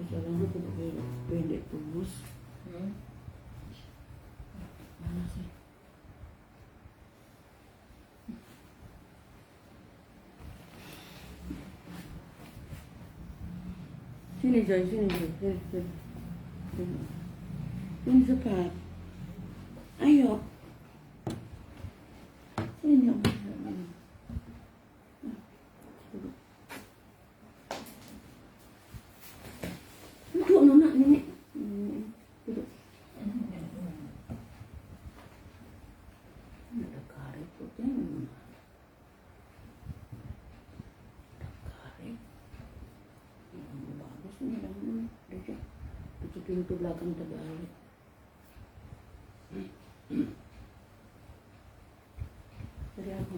Jalannya pendek tembus. Mana sih? Sini Joy, sini. Ini cepat. Ayo. Sini Om. Duduk Nona, Nenek. Duduk. Ada karet putih. Bagus nih dalamnya. Itu pintu belakang terbalik. Dari apa?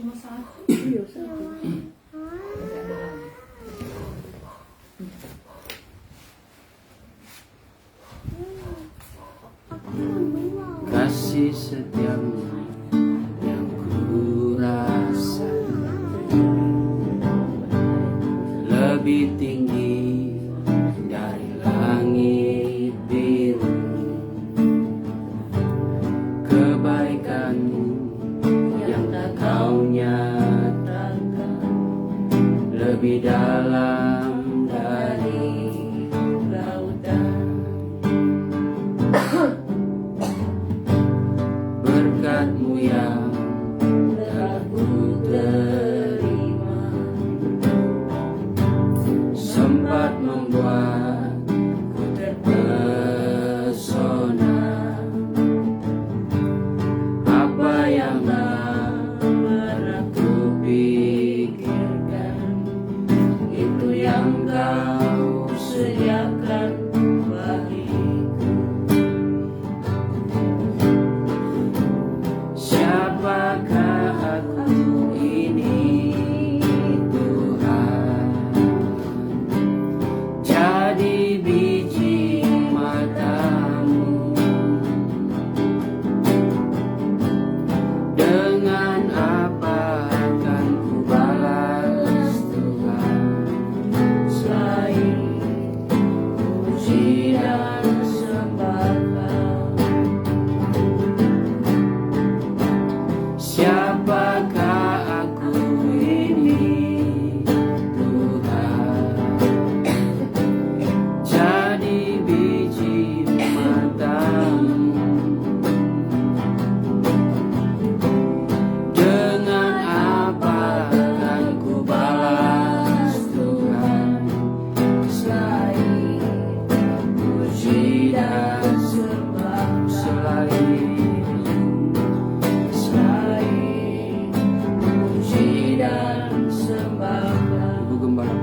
Cuma satu. Iya, satu. Kasih setiamu yang ku rasa lebih tinggi dari langit biru. Kebaikanmu yang tak kau nyatakan lebih dalam dari lautan. Berkatmu yang telah ku terima sempat membuatku terpesona. Apa yang tak pernah ku pikirkan, itu yang kau sediakan bagiku. Siapakah aku ini Tuhan? Jadi biji matamu. Dengan apa akan ku balas Tuhan selain puji dan sembah? Siapakah aku ini Tuhan? Jadi biji matamu. Dengan apa akan ku balas Tuhan selain puji dan sembah? Selain puji dan sembah. Ibu Gembala.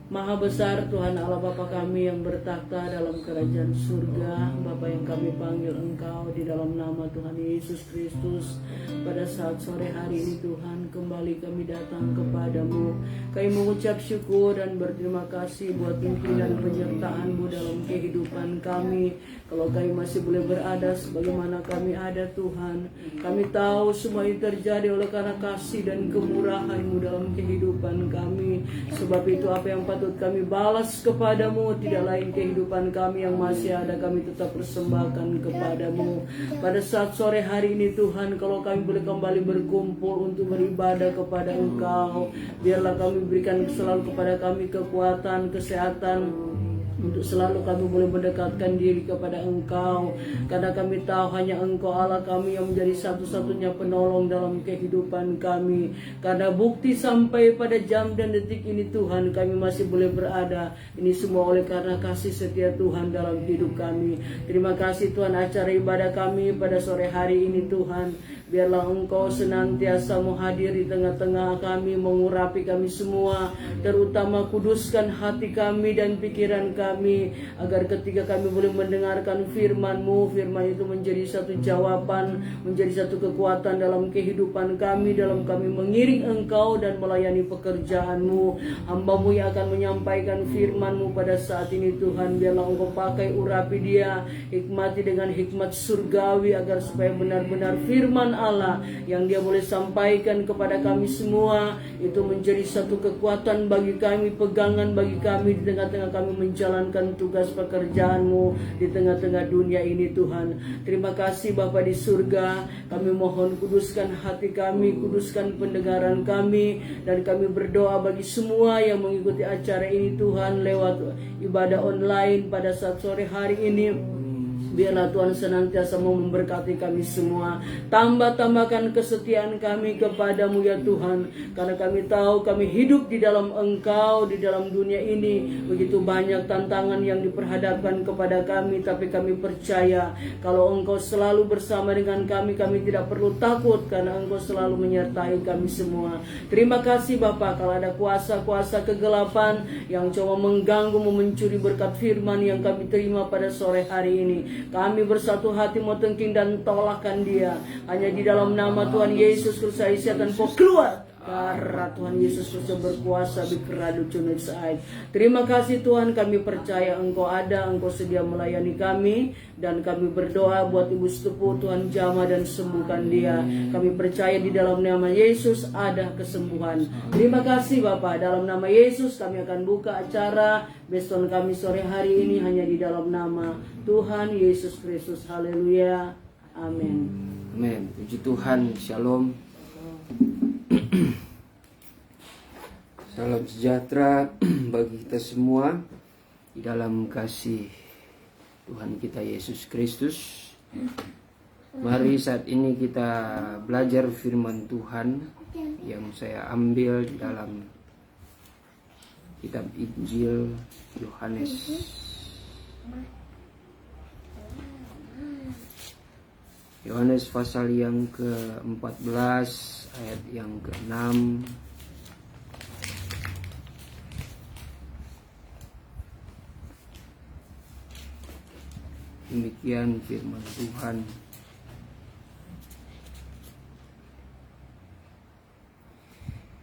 Maha besar Tuhan Allah Bapa kami yang bertakhta dalam kerajaan surga. Bapa yang kami panggil Engkau di dalam nama Tuhan Yesus Kristus. Pada saat sore hari ini Tuhan, kembali kami datang kepadamu. Kami mengucap syukur dan berterima kasih buat pimpinan penyertaan-Mu dalam kehidupan kami. Kalau kami masih boleh berada sebagaimana kami ada Tuhan, kami tahu semua ini terjadi oleh karena kasih dan kemurahan-Mu dalam kehidupan kami. Sebab itu apa yang patut kami balas kepadamu, tidak lain kehidupan kami yang masih ada, kami tetap persembahkan kepadamu. Pada saat sore hari ini Tuhan, kalau kami boleh kembali berkumpul untuk beribadah kepada Engkau, biarlah kami berikan selalu kepada kami kekuatan, kesehatan, untuk selalu kami boleh mendekatkan diri kepada Engkau, karena kami tahu hanya Engkau Allah kami yang menjadi satu-satunya penolong dalam kehidupan kami. Karena bukti sampai pada jam dan detik ini Tuhan, kami masih boleh berada, ini semua oleh karena kasih setia Tuhan dalam hidup kami. Terima kasih Tuhan, acara ibadah kami pada sore hari ini Tuhan, biarlah Engkau senantiasa menghadir di tengah-tengah kami, mengurapi kami semua, terutama kuduskan hati kami dan pikiran kami, agar ketika kami boleh mendengarkan firman-Mu, firman itu menjadi satu jawaban, menjadi satu kekuatan dalam kehidupan kami, dalam kami mengiring Engkau dan melayani pekerjaan-Mu. Hamba-Mu yang akan menyampaikan firman-Mu pada saat ini Tuhan, biarlah Engkau pakai urapi dia, hikmati dengan hikmat surgawi, agar supaya benar-benar firman Allah yang dia boleh sampaikan kepada kami semua itu menjadi satu kekuatan bagi kami, pegangan bagi kami di tengah-tengah kami menjalankan tugas pekerjaan-Mu di tengah-tengah dunia ini Tuhan. Terima kasih Bapa di surga, kami mohon kuduskan hati kami, kuduskan pendengaran kami, dan kami berdoa bagi semua yang mengikuti acara ini Tuhan lewat ibadah online pada saat sore hari ini. Biarlah Tuhan senantiasa mau memberkati kami semua. Tambahkan kesetiaan kami kepadamu ya Tuhan. Karena kami tahu kami hidup di dalam Engkau, di dalam dunia ini. Begitu banyak tantangan yang diperhadapkan kepada kami. Tapi kami percaya kalau Engkau selalu bersama dengan kami, kami tidak perlu takut. Karena Engkau selalu menyertai kami semua. Terima kasih Bapa, kalau ada kuasa-kuasa kegelapan yang coba mengganggu, mencuri berkat firman yang kami terima pada sore hari ini, kami bersatu hati mau tengking dan tolakkan dia. Hanya di dalam nama Tuhan Yesus Kristus setan kau keluar. Karena Tuhan Yesus Kristus berkuasa bikeradu cunut saat. Terima kasih Tuhan, kami percaya Engkau ada, Engkau sedia melayani kami. Dan kami berdoa buat Ibu Sepupu, Tuhan jamah dan sembuhkan dia. Kami percaya di dalam nama Yesus ada kesembuhan. Terima kasih Bapak, dalam nama Yesus kami akan buka acara Beston kami sore hari ini hanya di dalam nama Tuhan Yesus Kristus. Haleluya. Amin. Amin. Puji Tuhan. Shalom. Salam sejahtera bagi kita semua di dalam kasih Tuhan kita Yesus Kristus. Mari saat ini kita belajar firman Tuhan yang saya ambil di dalam kitab Injil Yohanes. Yohanes pasal yang ke-14 ayat yang ke-6. Demikian firman Tuhan.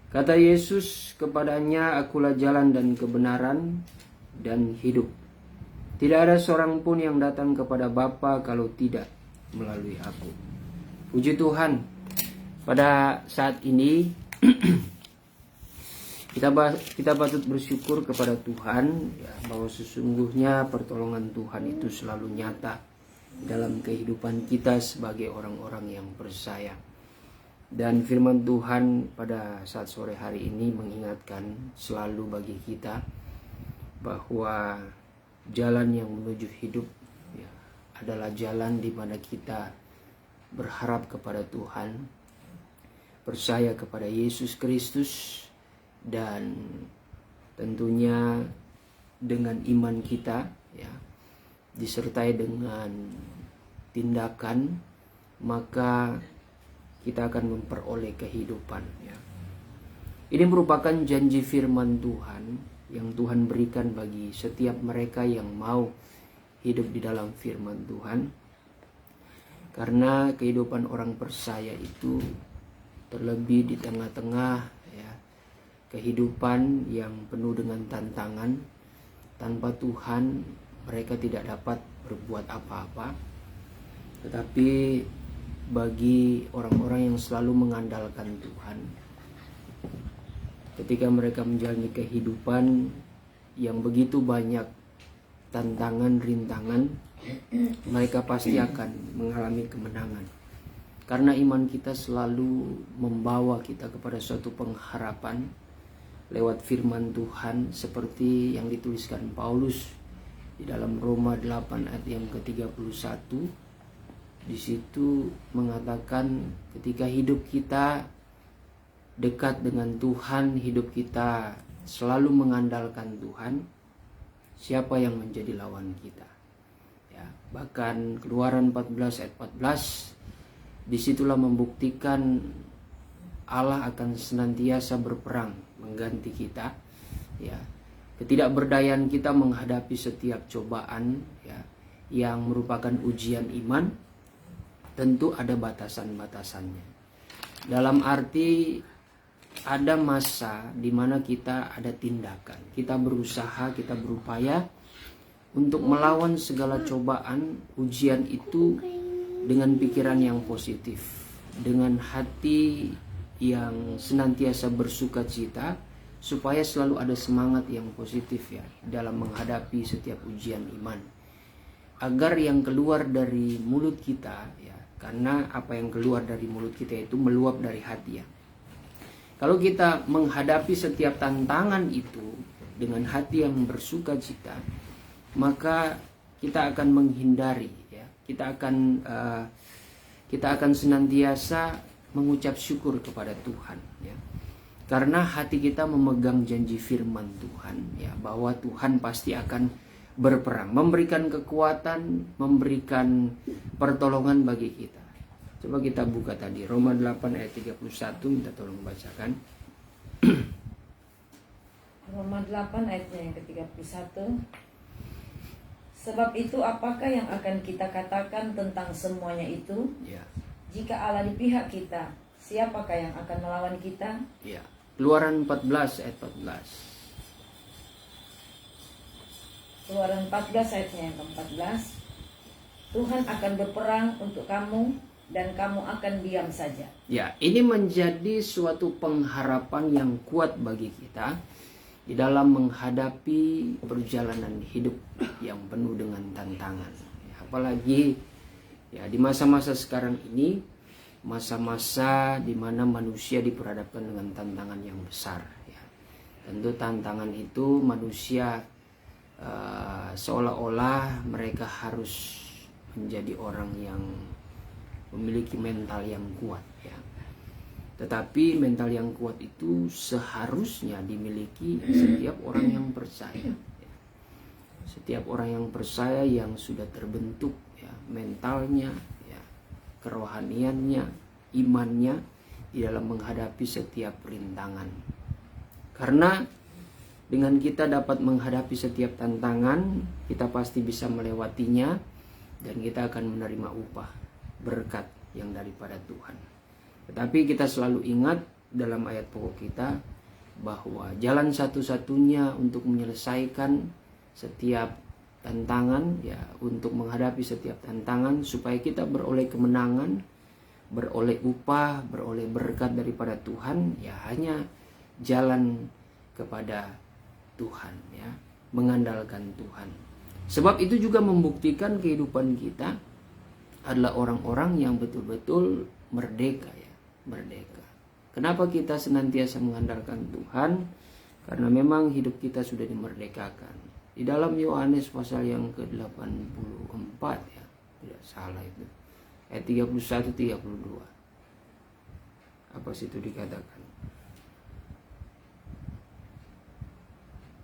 Kata Yesus kepadanya, "Akulah jalan dan kebenaran dan hidup. Tidak ada seorang pun yang datang kepada Bapa kalau tidak melalui aku." Puji Tuhan. Pada saat ini kita patut bersyukur kepada Tuhan ya, bahwa sesungguhnya pertolongan Tuhan itu selalu nyata dalam kehidupan kita sebagai orang-orang yang percaya. Dan firman Tuhan pada saat sore hari ini mengingatkan selalu bagi kita bahwa jalan yang menuju hidup ya, adalah jalan di mana kita berharap kepada Tuhan, percaya kepada Yesus Kristus, dan tentunya dengan iman kita ya, disertai dengan tindakan, maka kita akan memperoleh kehidupan ya. Ini merupakan janji firman Tuhan yang Tuhan berikan bagi setiap mereka yang mau hidup di dalam firman Tuhan. Karena kehidupan orang percaya itu terlebih di tengah-tengah kehidupan yang penuh dengan tantangan. Tanpa Tuhan mereka tidak dapat berbuat apa-apa. Tetapi bagi orang-orang yang selalu mengandalkan Tuhan, ketika mereka menjalani kehidupan yang begitu banyak tantangan, rintangan, mereka pasti akan mengalami kemenangan. Karena iman kita selalu membawa kita kepada suatu pengharapan lewat firman Tuhan, seperti yang dituliskan Paulus Di dalam Roma 8 ayat yang ke-31, di situ mengatakan ketika hidup kita dekat dengan Tuhan, hidup kita selalu mengandalkan Tuhan, siapa yang menjadi lawan kita? Ya, bahkan Keluaran 14 ayat 14, disitulah membuktikan Allah akan senantiasa berperang mengganti kita. Ya, ketidakberdayaan kita menghadapi setiap cobaan ya, yang merupakan ujian iman, tentu ada batasan-batasannya. Dalam arti ada masa di mana kita ada tindakan, kita berusaha, kita berupaya untuk melawan segala cobaan, ujian itu dengan pikiran yang positif, dengan hati yang senantiasa bersuka cita, supaya selalu ada semangat yang positif ya dalam menghadapi setiap ujian iman. Agar yang keluar dari mulut kita ya, karena apa yang keluar dari mulut kita itu meluap dari hati ya. Kalau kita menghadapi setiap tantangan itu dengan hati yang bersuka cita, maka kita akan menghindari ya, kita akan senantiasa mengucap syukur kepada Tuhan ya. Karena hati kita memegang janji firman Tuhan ya, bahwa Tuhan pasti akan berperang, memberikan kekuatan, memberikan pertolongan bagi kita. Coba kita buka tadi Roma 8 ayat 31, minta tolong bacakan. Roma 8 ayatnya yang ke-31. Sebab itu apakah yang akan kita katakan tentang semuanya itu? Ya. Jika Allah di pihak kita, siapakah yang akan melawan kita? Ya. Keluaran 14 ayat 14. Keluaran 14 ayatnya yang ke-14. Tuhan akan berperang untuk kamu dan kamu akan diam saja. Ya, ini menjadi suatu pengharapan yang kuat bagi kita di dalam menghadapi perjalanan hidup yang penuh dengan tantangan. Apalagi ya di masa-masa sekarang ini, masa-masa di mana manusia diperhadapkan dengan tantangan yang besar. Ya. Tentu tantangan itu manusia seolah-olah mereka harus menjadi orang yang memiliki mental yang kuat ya. Tetapi mental yang kuat itu seharusnya dimiliki setiap orang yang percaya ya. Setiap orang yang percaya yang sudah terbentuk ya, mentalnya ya, kerohaniannya, imannya di dalam menghadapi setiap rintangan. Karena dengan kita dapat menghadapi setiap tantangan, kita pasti bisa melewatinya dan kita akan menerima upah berkat yang daripada Tuhan. Tetapi kita selalu ingat dalam ayat pokok kita bahwa jalan satu-satunya untuk menyelesaikan setiap tantangan ya, untuk menghadapi setiap tantangan supaya kita beroleh kemenangan, beroleh upah, beroleh berkat daripada Tuhan ya, hanya jalan kepada Tuhan ya, mengandalkan Tuhan. Sebab itu juga membuktikan kehidupan kita adalah orang-orang yang betul-betul merdeka ya, merdeka. Kenapa kita senantiasa mengandalkan Tuhan? Karena memang hidup kita sudah dimerdekakan. Di dalam Yohanes pasal yang ke-84 ya, tidak salah itu. Ayat 31 32. Apa situ dikatakan?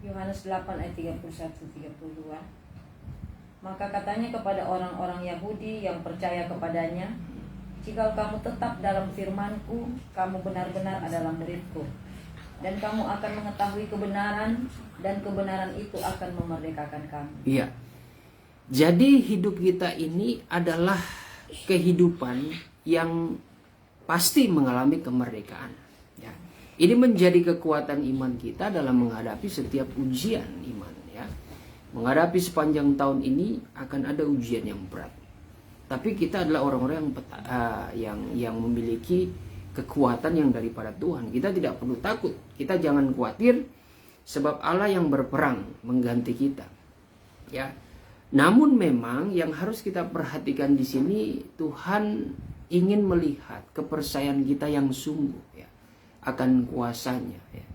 Yohanes 8 ayat 31-32. Maka katanya kepada orang-orang Yahudi yang percaya kepadanya, jika kamu tetap dalam firman-Ku, kamu benar-benar adalah murid-Ku, dan kamu akan mengetahui kebenaran, dan kebenaran itu akan memerdekakan kamu. Iya. Jadi hidup kita ini adalah kehidupan yang pasti mengalami kemerdekaan. Ya. Ini menjadi kekuatan iman kita dalam menghadapi setiap ujian iman. Ya. Menghadapi sepanjang tahun ini akan ada ujian yang berat. Tapi kita adalah orang-orang yang memiliki kekuatan yang daripada Tuhan. Kita tidak perlu takut. Kita jangan khawatir sebab Allah yang berperang mengganti kita. Ya. Namun memang yang harus kita perhatikan di sini, Tuhan ingin melihat kepercayaan kita yang sungguh ya, akan kuasanya ya,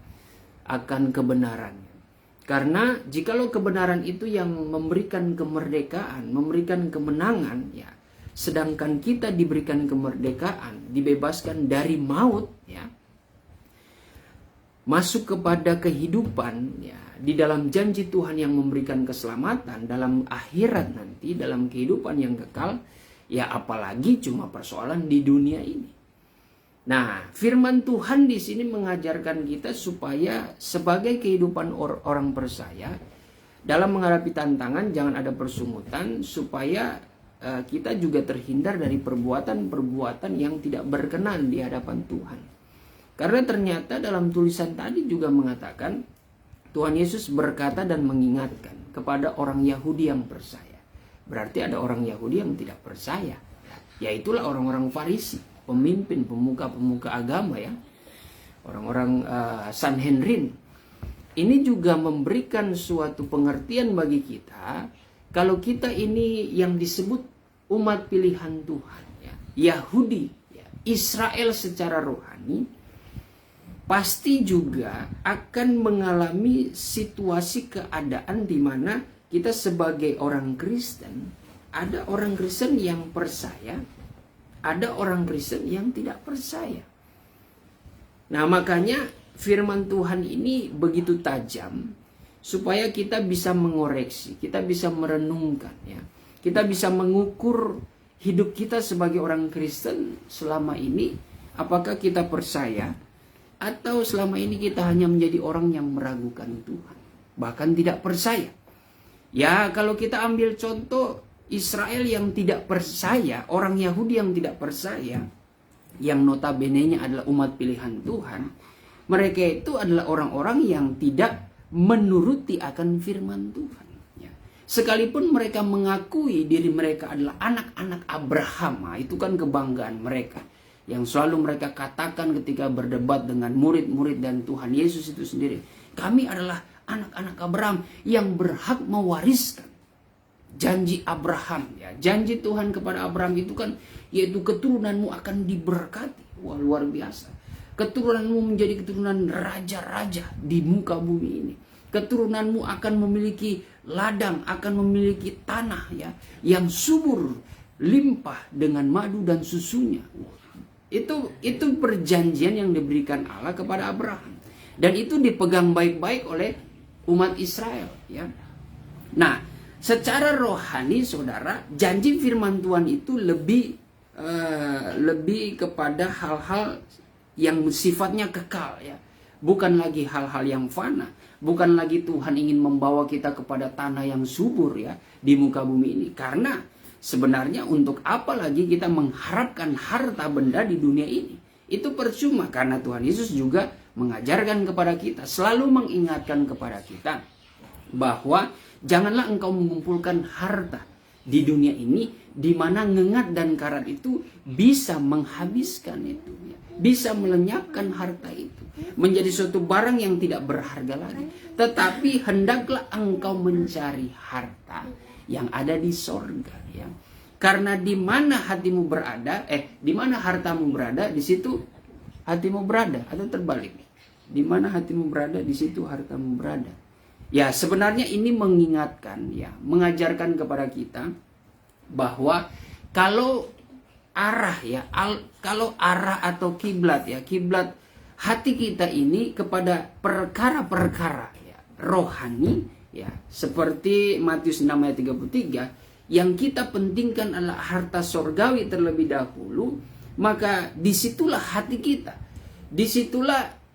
akan kebenarannya. Karena jikalau kebenaran itu yang memberikan kemerdekaan, memberikan kemenangan, ya, sedangkan kita diberikan kemerdekaan, dibebaskan dari maut, ya, masuk kepada kehidupan, ya, di dalam janji Tuhan yang memberikan keselamatan dalam akhirat nanti, dalam kehidupan yang kekal, ya apalagi cuma persoalan di dunia ini. Nah, firman Tuhan di sini mengajarkan kita supaya sebagai kehidupan orang percaya dalam menghadapi tantangan jangan ada persungutan, supaya kita juga terhindar dari perbuatan-perbuatan yang tidak berkenan di hadapan Tuhan. Karena ternyata dalam tulisan tadi juga mengatakan Tuhan Yesus berkata dan mengingatkan kepada orang Yahudi yang percaya. Berarti ada orang Yahudi yang tidak percaya, yaitulah orang-orang Farisi, pemimpin, pemuka-pemuka agama, ya, orang-orang Sanhedrin. Ini juga memberikan suatu pengertian bagi kita, kalau kita ini yang disebut umat pilihan Tuhan, ya, Yahudi, ya, Israel secara rohani, pasti juga akan mengalami situasi keadaan di mana kita sebagai orang Kristen, ada orang Kristen yang percaya, ada orang Kristen yang tidak percaya. Nah, makanya firman Tuhan ini begitu tajam supaya kita bisa mengoreksi, kita bisa merenungkan, ya. Kita bisa mengukur hidup kita sebagai orang Kristen selama ini, apakah kita percaya atau selama ini kita hanya menjadi orang yang meragukan Tuhan, bahkan tidak percaya. Ya, kalau kita ambil contoh Israel yang tidak percaya, orang Yahudi yang tidak percaya, yang notabene-nya adalah umat pilihan Tuhan, mereka itu adalah orang-orang yang tidak menuruti akan firman Tuhan. Ya. Sekalipun mereka mengakui diri mereka adalah anak-anak Abraham, nah, itu kan kebanggaan mereka, yang selalu mereka katakan ketika berdebat dengan murid-murid dan Tuhan Yesus itu sendiri. Kami adalah anak-anak Abraham yang berhak mewariskan janji Abraham, ya. Janji Tuhan kepada Abraham itu kan, yaitu keturunanmu akan diberkati. Wah, luar biasa. Keturunanmu menjadi keturunan raja-raja di muka bumi ini. Keturunanmu akan memiliki ladang, akan memiliki tanah, ya, yang subur, limpah dengan madu dan susunya. Itu perjanjian yang diberikan Allah kepada Abraham, dan itu dipegang baik-baik oleh umat Israel, ya. Nah, secara rohani, saudara, janji firman Tuhan itu lebih kepada hal-hal yang sifatnya kekal, ya. Bukan lagi hal-hal yang fana, bukan lagi Tuhan ingin membawa kita kepada tanah yang subur, ya, di muka bumi ini. Karena sebenarnya untuk apa lagi kita mengharapkan harta benda di dunia ini? Itu percuma, karena Tuhan Yesus juga mengajarkan kepada kita, selalu mengingatkan kepada kita bahwa janganlah engkau mengumpulkan harta di dunia ini, di mana ngengat dan karat itu bisa menghabiskan itu, bisa melenyapkan harta itu menjadi suatu barang yang tidak berharga lagi. Tetapi hendaklah engkau mencari harta yang ada di sorga, ya. Karena di mana hatimu berada, di mana hartamu berada, di situ hatimu berada, atau terbalik. Di mana hatimu berada, di situ hartamu berada. Ya, sebenarnya ini mengingatkan, ya, mengajarkan kepada kita bahwa kalau arah, ya, kalau arah atau kiblat, ya, kiblat hati kita ini kepada perkara-perkara, ya, rohani, ya, seperti Matius 6 ayat 33, yang kita pentingkan adalah harta sorgawi terlebih dahulu, maka disitulah hati kita, disitulah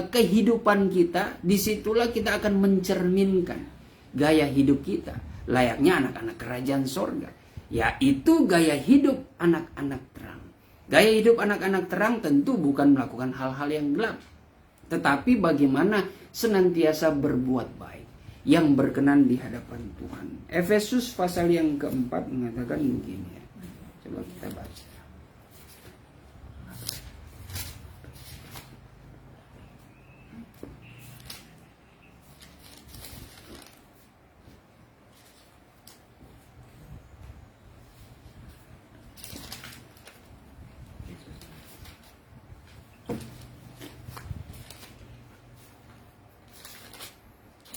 kehidupan kita, disitulah kita akan mencerminkan gaya hidup kita layaknya anak-anak kerajaan sorga, yaitu gaya hidup anak-anak terang. Gaya hidup anak-anak terang tentu bukan melakukan hal-hal yang gelap, tetapi bagaimana senantiasa berbuat baik yang berkenan di hadapan Tuhan. Efesus pasal yang keempat mengatakan begini, ya. Coba kita baca.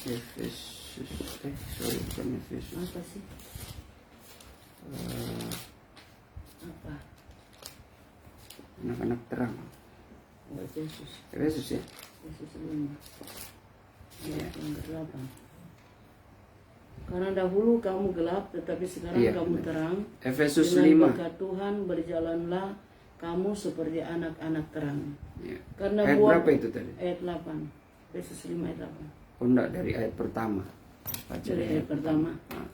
Efesus, sorry, bukan Efesus. Apa sih? Apa? Anak-anak terang. Oh, Efesus. Efesus ya. Efesus 5. Ayat yang ke-8. Karena dahulu kamu gelap, tetapi sekarang Iya, kamu benar. terang. Efesus Dengan 5. berkat Tuhan berjalanlah kamu seperti anak-anak terang. Ya. Karena Ayat buah berapa itu tadi? ayat 8. Efesus 5 ayat 8. Oh enggak, dari ayat pertama. Baca Dari ayat pertama. Ah.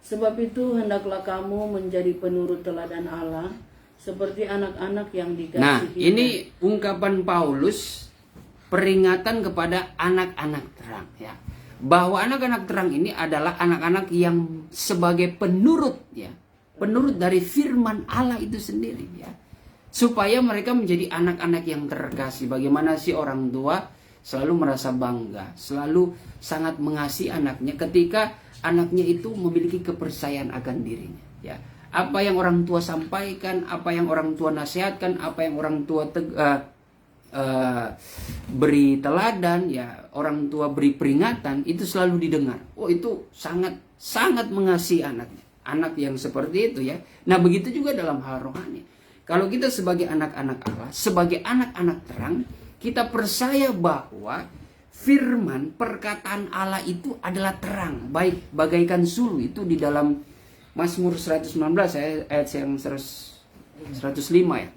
Sebab itu hendaklah kamu menjadi penurut teladan Allah seperti anak-anak yang dikasihi. Nah, ini ungkapan Paulus peringatan kepada anak-anak terang ya. Bahwa anak-anak terang ini adalah anak-anak yang sebagai penurut ya. Penurut dari firman Allah itu sendiri ya. Supaya mereka menjadi anak-anak yang terkasih. Bagaimana sih orang tua selalu merasa bangga, selalu sangat mengasihi anaknya ketika anaknya itu memiliki kepercayaan akan dirinya ya. Apa yang orang tua sampaikan, apa yang orang tua nasihatkan, apa yang orang tua beri teladan ya, orang tua beri peringatan, itu selalu didengar. Oh, itu sangat sangat mengasihi anaknya. Anak yang seperti itu ya. Nah, begitu juga dalam hal rohani. Kalau kita sebagai anak-anak Allah, sebagai anak-anak terang, kita percaya bahwa firman perkataan Allah itu adalah terang, baik bagaikan sulu. Itu di dalam Mazmur 119 ayat yang 105 ya.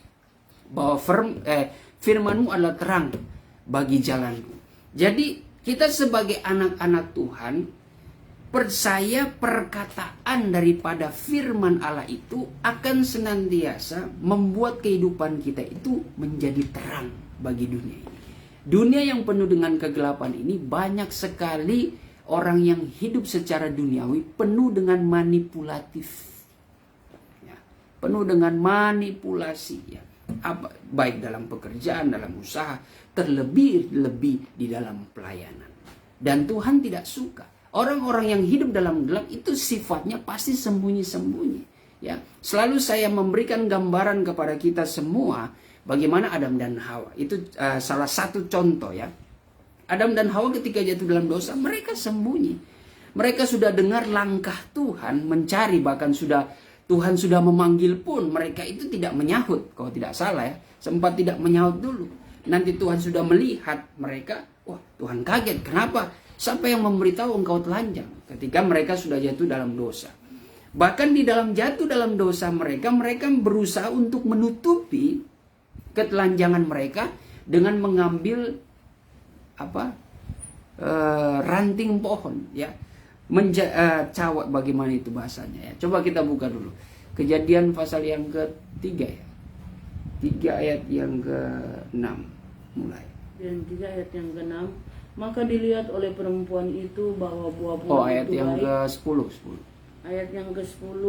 Bahwa firman-Mu adalah terang bagi jalanku. Jadi kita sebagai anak-anak Tuhan percaya perkataan daripada firman Allah itu akan senantiasa membuat kehidupan kita itu menjadi terang bagi dunia ini. Dunia yang penuh dengan kegelapan ini banyak sekali orang yang hidup secara duniawi, penuh dengan manipulatif. Ya, penuh dengan manipulasi ya. Baik dalam pekerjaan, dalam usaha, terlebih-lebih di dalam pelayanan. Dan Tuhan tidak suka. Orang-orang yang hidup dalam gelap itu sifatnya pasti sembunyi-sembunyi. Ya, selalu saya memberikan gambaran kepada kita semua bagaimana Adam dan Hawa. Itu salah satu contoh ya. Adam dan Hawa ketika jatuh dalam dosa, mereka sembunyi. Mereka sudah dengar langkah Tuhan mencari, bahkan Tuhan sudah memanggil pun mereka itu tidak menyahut. Kalau tidak salah ya, sempat tidak menyahut dulu. Nanti Tuhan sudah melihat mereka, wah Tuhan kaget. Kenapa? Siapa yang memberitahu engkau telanjang? Ketika mereka sudah jatuh dalam dosa. Bahkan di dalam jatuh dalam dosa mereka berusaha untuk menutupi ketelanjangan mereka dengan mengambil ranting pohon ya, cawat, bagaimana itu bahasanya ya. Coba kita buka dulu Kejadian pasal yang ke-3 ya, 3 ayat yang ke-6 mulai. Dan 3 ayat yang ke-6, maka dilihat oleh perempuan itu bahwa buah-buah ayat itu yang baik. ke-10. Ayat yang ke-10,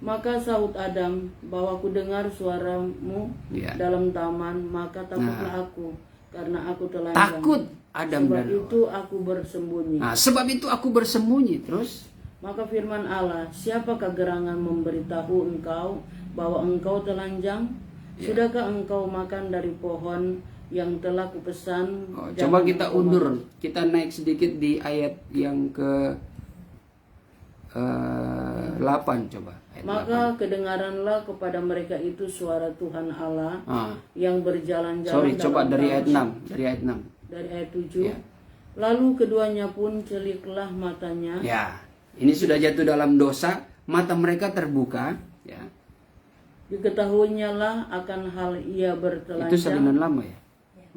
maka sahut Adam, bahwa ku dengar suaramu Ya. dalam taman, maka takutlah aku, karena aku telanjang. Takut Adam Sebab dan Hawa. itu aku bersembunyi. Nah, sebab itu aku bersembunyi. Terus Maka firman Allah, siapakah gerangan memberitahu engkau bahwa engkau telanjang? Ya. Sudahkah engkau makan dari pohon yang telah kupesan? coba kita undur, kita naik sedikit di ayat yang ke 8 coba. Ayat Maka kedengaranlah kepada mereka itu suara Tuhan Allah 8. yang berjalan-jalan Coba dalam dari taman. ayat 6. Dari ayat 7. Ya. Lalu keduanya pun celiklah matanya. Ya, ini sudah jatuh dalam dosa, mata mereka terbuka, ya. Diketahuinya lah akan hal ia Itu bertelanjang. salinan lama ya?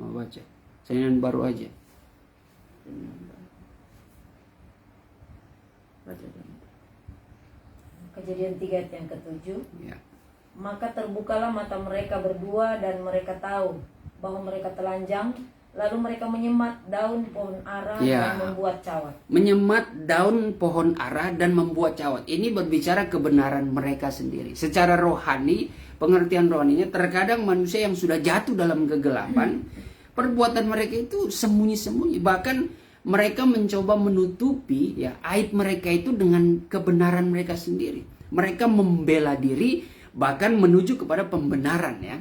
Mau baca. Salinan baru aja. Baca dong. Kejadian 3 ayat yang ke-7. Ya. Maka terbukalah mata mereka berdua dan mereka tahu bahwa mereka telanjang. Lalu mereka menyemat daun pohon ara Ya. dan membuat cawat. Menyemat daun pohon ara dan membuat cawat. Ini berbicara kebenaran mereka sendiri. Secara rohani, pengertian rohaninya, terkadang manusia yang sudah jatuh dalam kegelapan, perbuatan mereka itu sembunyi-sembunyi. Bahkan mereka mencoba menutupi ya aib mereka itu dengan kebenaran mereka sendiri. Mereka membela diri, bahkan menuju kepada pembenaran ya.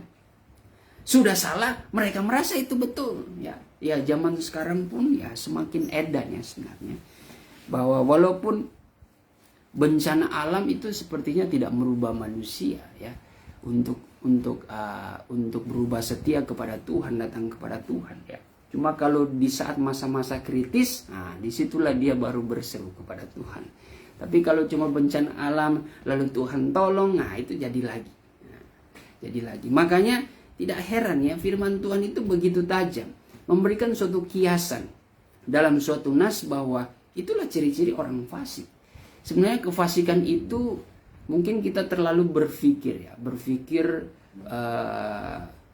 sudah salah, mereka merasa itu betul. Ya zaman sekarang pun ya semakin edan ya sebenarnya, bahwa walaupun bencana alam itu sepertinya tidak merubah manusia ya untuk berubah setia kepada Tuhan, datang kepada Tuhan ya. Cuma kalau di saat masa-masa kritis, nah disitulah dia baru berseru kepada Tuhan. Tapi kalau cuma bencana alam lalu Tuhan tolong, nah itu jadi lagi. Makanya tidak heran ya, firman Tuhan itu begitu tajam, memberikan suatu kiasan dalam suatu nas bahwa itulah ciri-ciri orang fasik. Sebenarnya kefasikan itu mungkin kita terlalu berpikir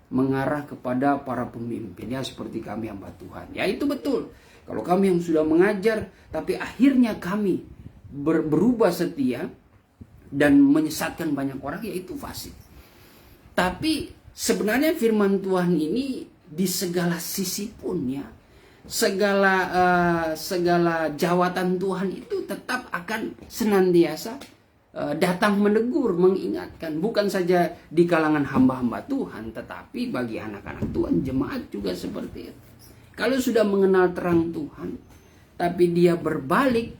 mengarah kepada para pemimpin ya, seperti kami hamba Tuhan. Ya itu betul. Kalau kami yang sudah mengajar tapi akhirnya kami berubah setia dan menyesatkan banyak orang, ya itu fasik. Tapi sebenarnya firman Tuhan ini di segala sisi pun ya, segala jawatan Tuhan itu tetap akan senantiasa datang menegur, mengingatkan, bukan saja di kalangan hamba-hamba Tuhan, tetapi bagi anak-anak Tuhan, jemaat juga seperti itu. Kalau sudah mengenal terang Tuhan tapi dia berbalik,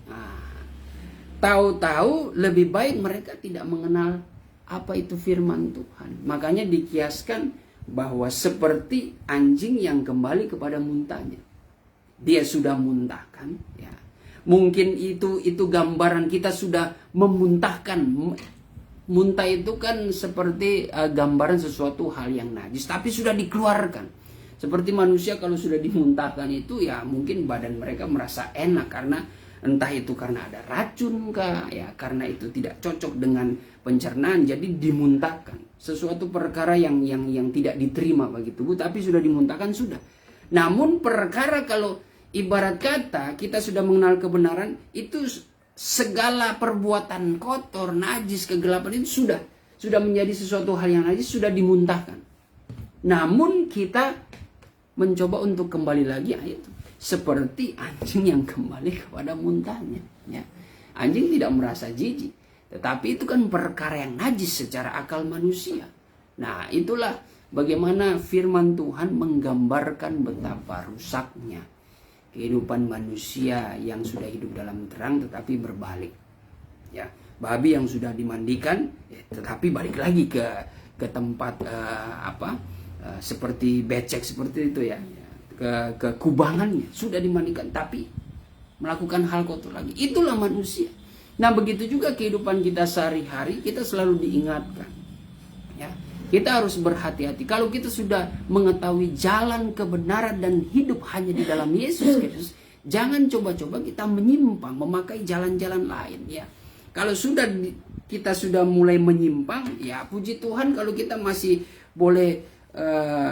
tahu-tahu lebih baik mereka tidak mengenal apa itu firman Tuhan. Makanya dikiaskan bahwa seperti anjing yang kembali kepada muntahnya. Dia sudah muntahkan ya. Mungkin itu gambaran kita sudah memuntahkan. Muntah itu kan seperti gambaran sesuatu hal yang najis, tapi sudah dikeluarkan. Seperti manusia kalau sudah dimuntahkan itu ya mungkin badan mereka merasa enak, karena entah itu karena ada racun kah ya, karena itu tidak cocok dengan pencernaan, jadi dimuntahkan. Sesuatu perkara yang tidak diterima bagi tubuh, tapi sudah dimuntahkan sudah. Namun perkara kalau ibarat kata kita sudah mengenal kebenaran, itu segala perbuatan kotor, najis, kegelapan itu sudah menjadi sesuatu hal yang najis, sudah dimuntahkan. Namun kita mencoba untuk kembali lagi, itu seperti anjing yang kembali kepada muntahnya ya. Anjing tidak merasa jijik, tetapi itu kan perkara yang najis secara akal manusia. Nah itulah bagaimana firman Tuhan menggambarkan betapa rusaknya kehidupan manusia yang sudah hidup dalam terang tetapi berbalik ya. Babi yang sudah dimandikan tetapi balik lagi ke tempat seperti becek seperti itu ya, ke kubangannya, sudah dimandikan tapi melakukan hal kotor lagi. Itulah manusia. Nah begitu juga kehidupan kita sehari-hari, kita selalu diingatkan ya, kita harus berhati-hati. Kalau kita sudah mengetahui jalan kebenaran dan hidup hanya di dalam Yesus Kristus, jangan coba-coba kita menyimpang, memakai jalan-jalan lain ya. Kalau kita sudah mulai menyimpang, ya puji Tuhan kalau kita masih boleh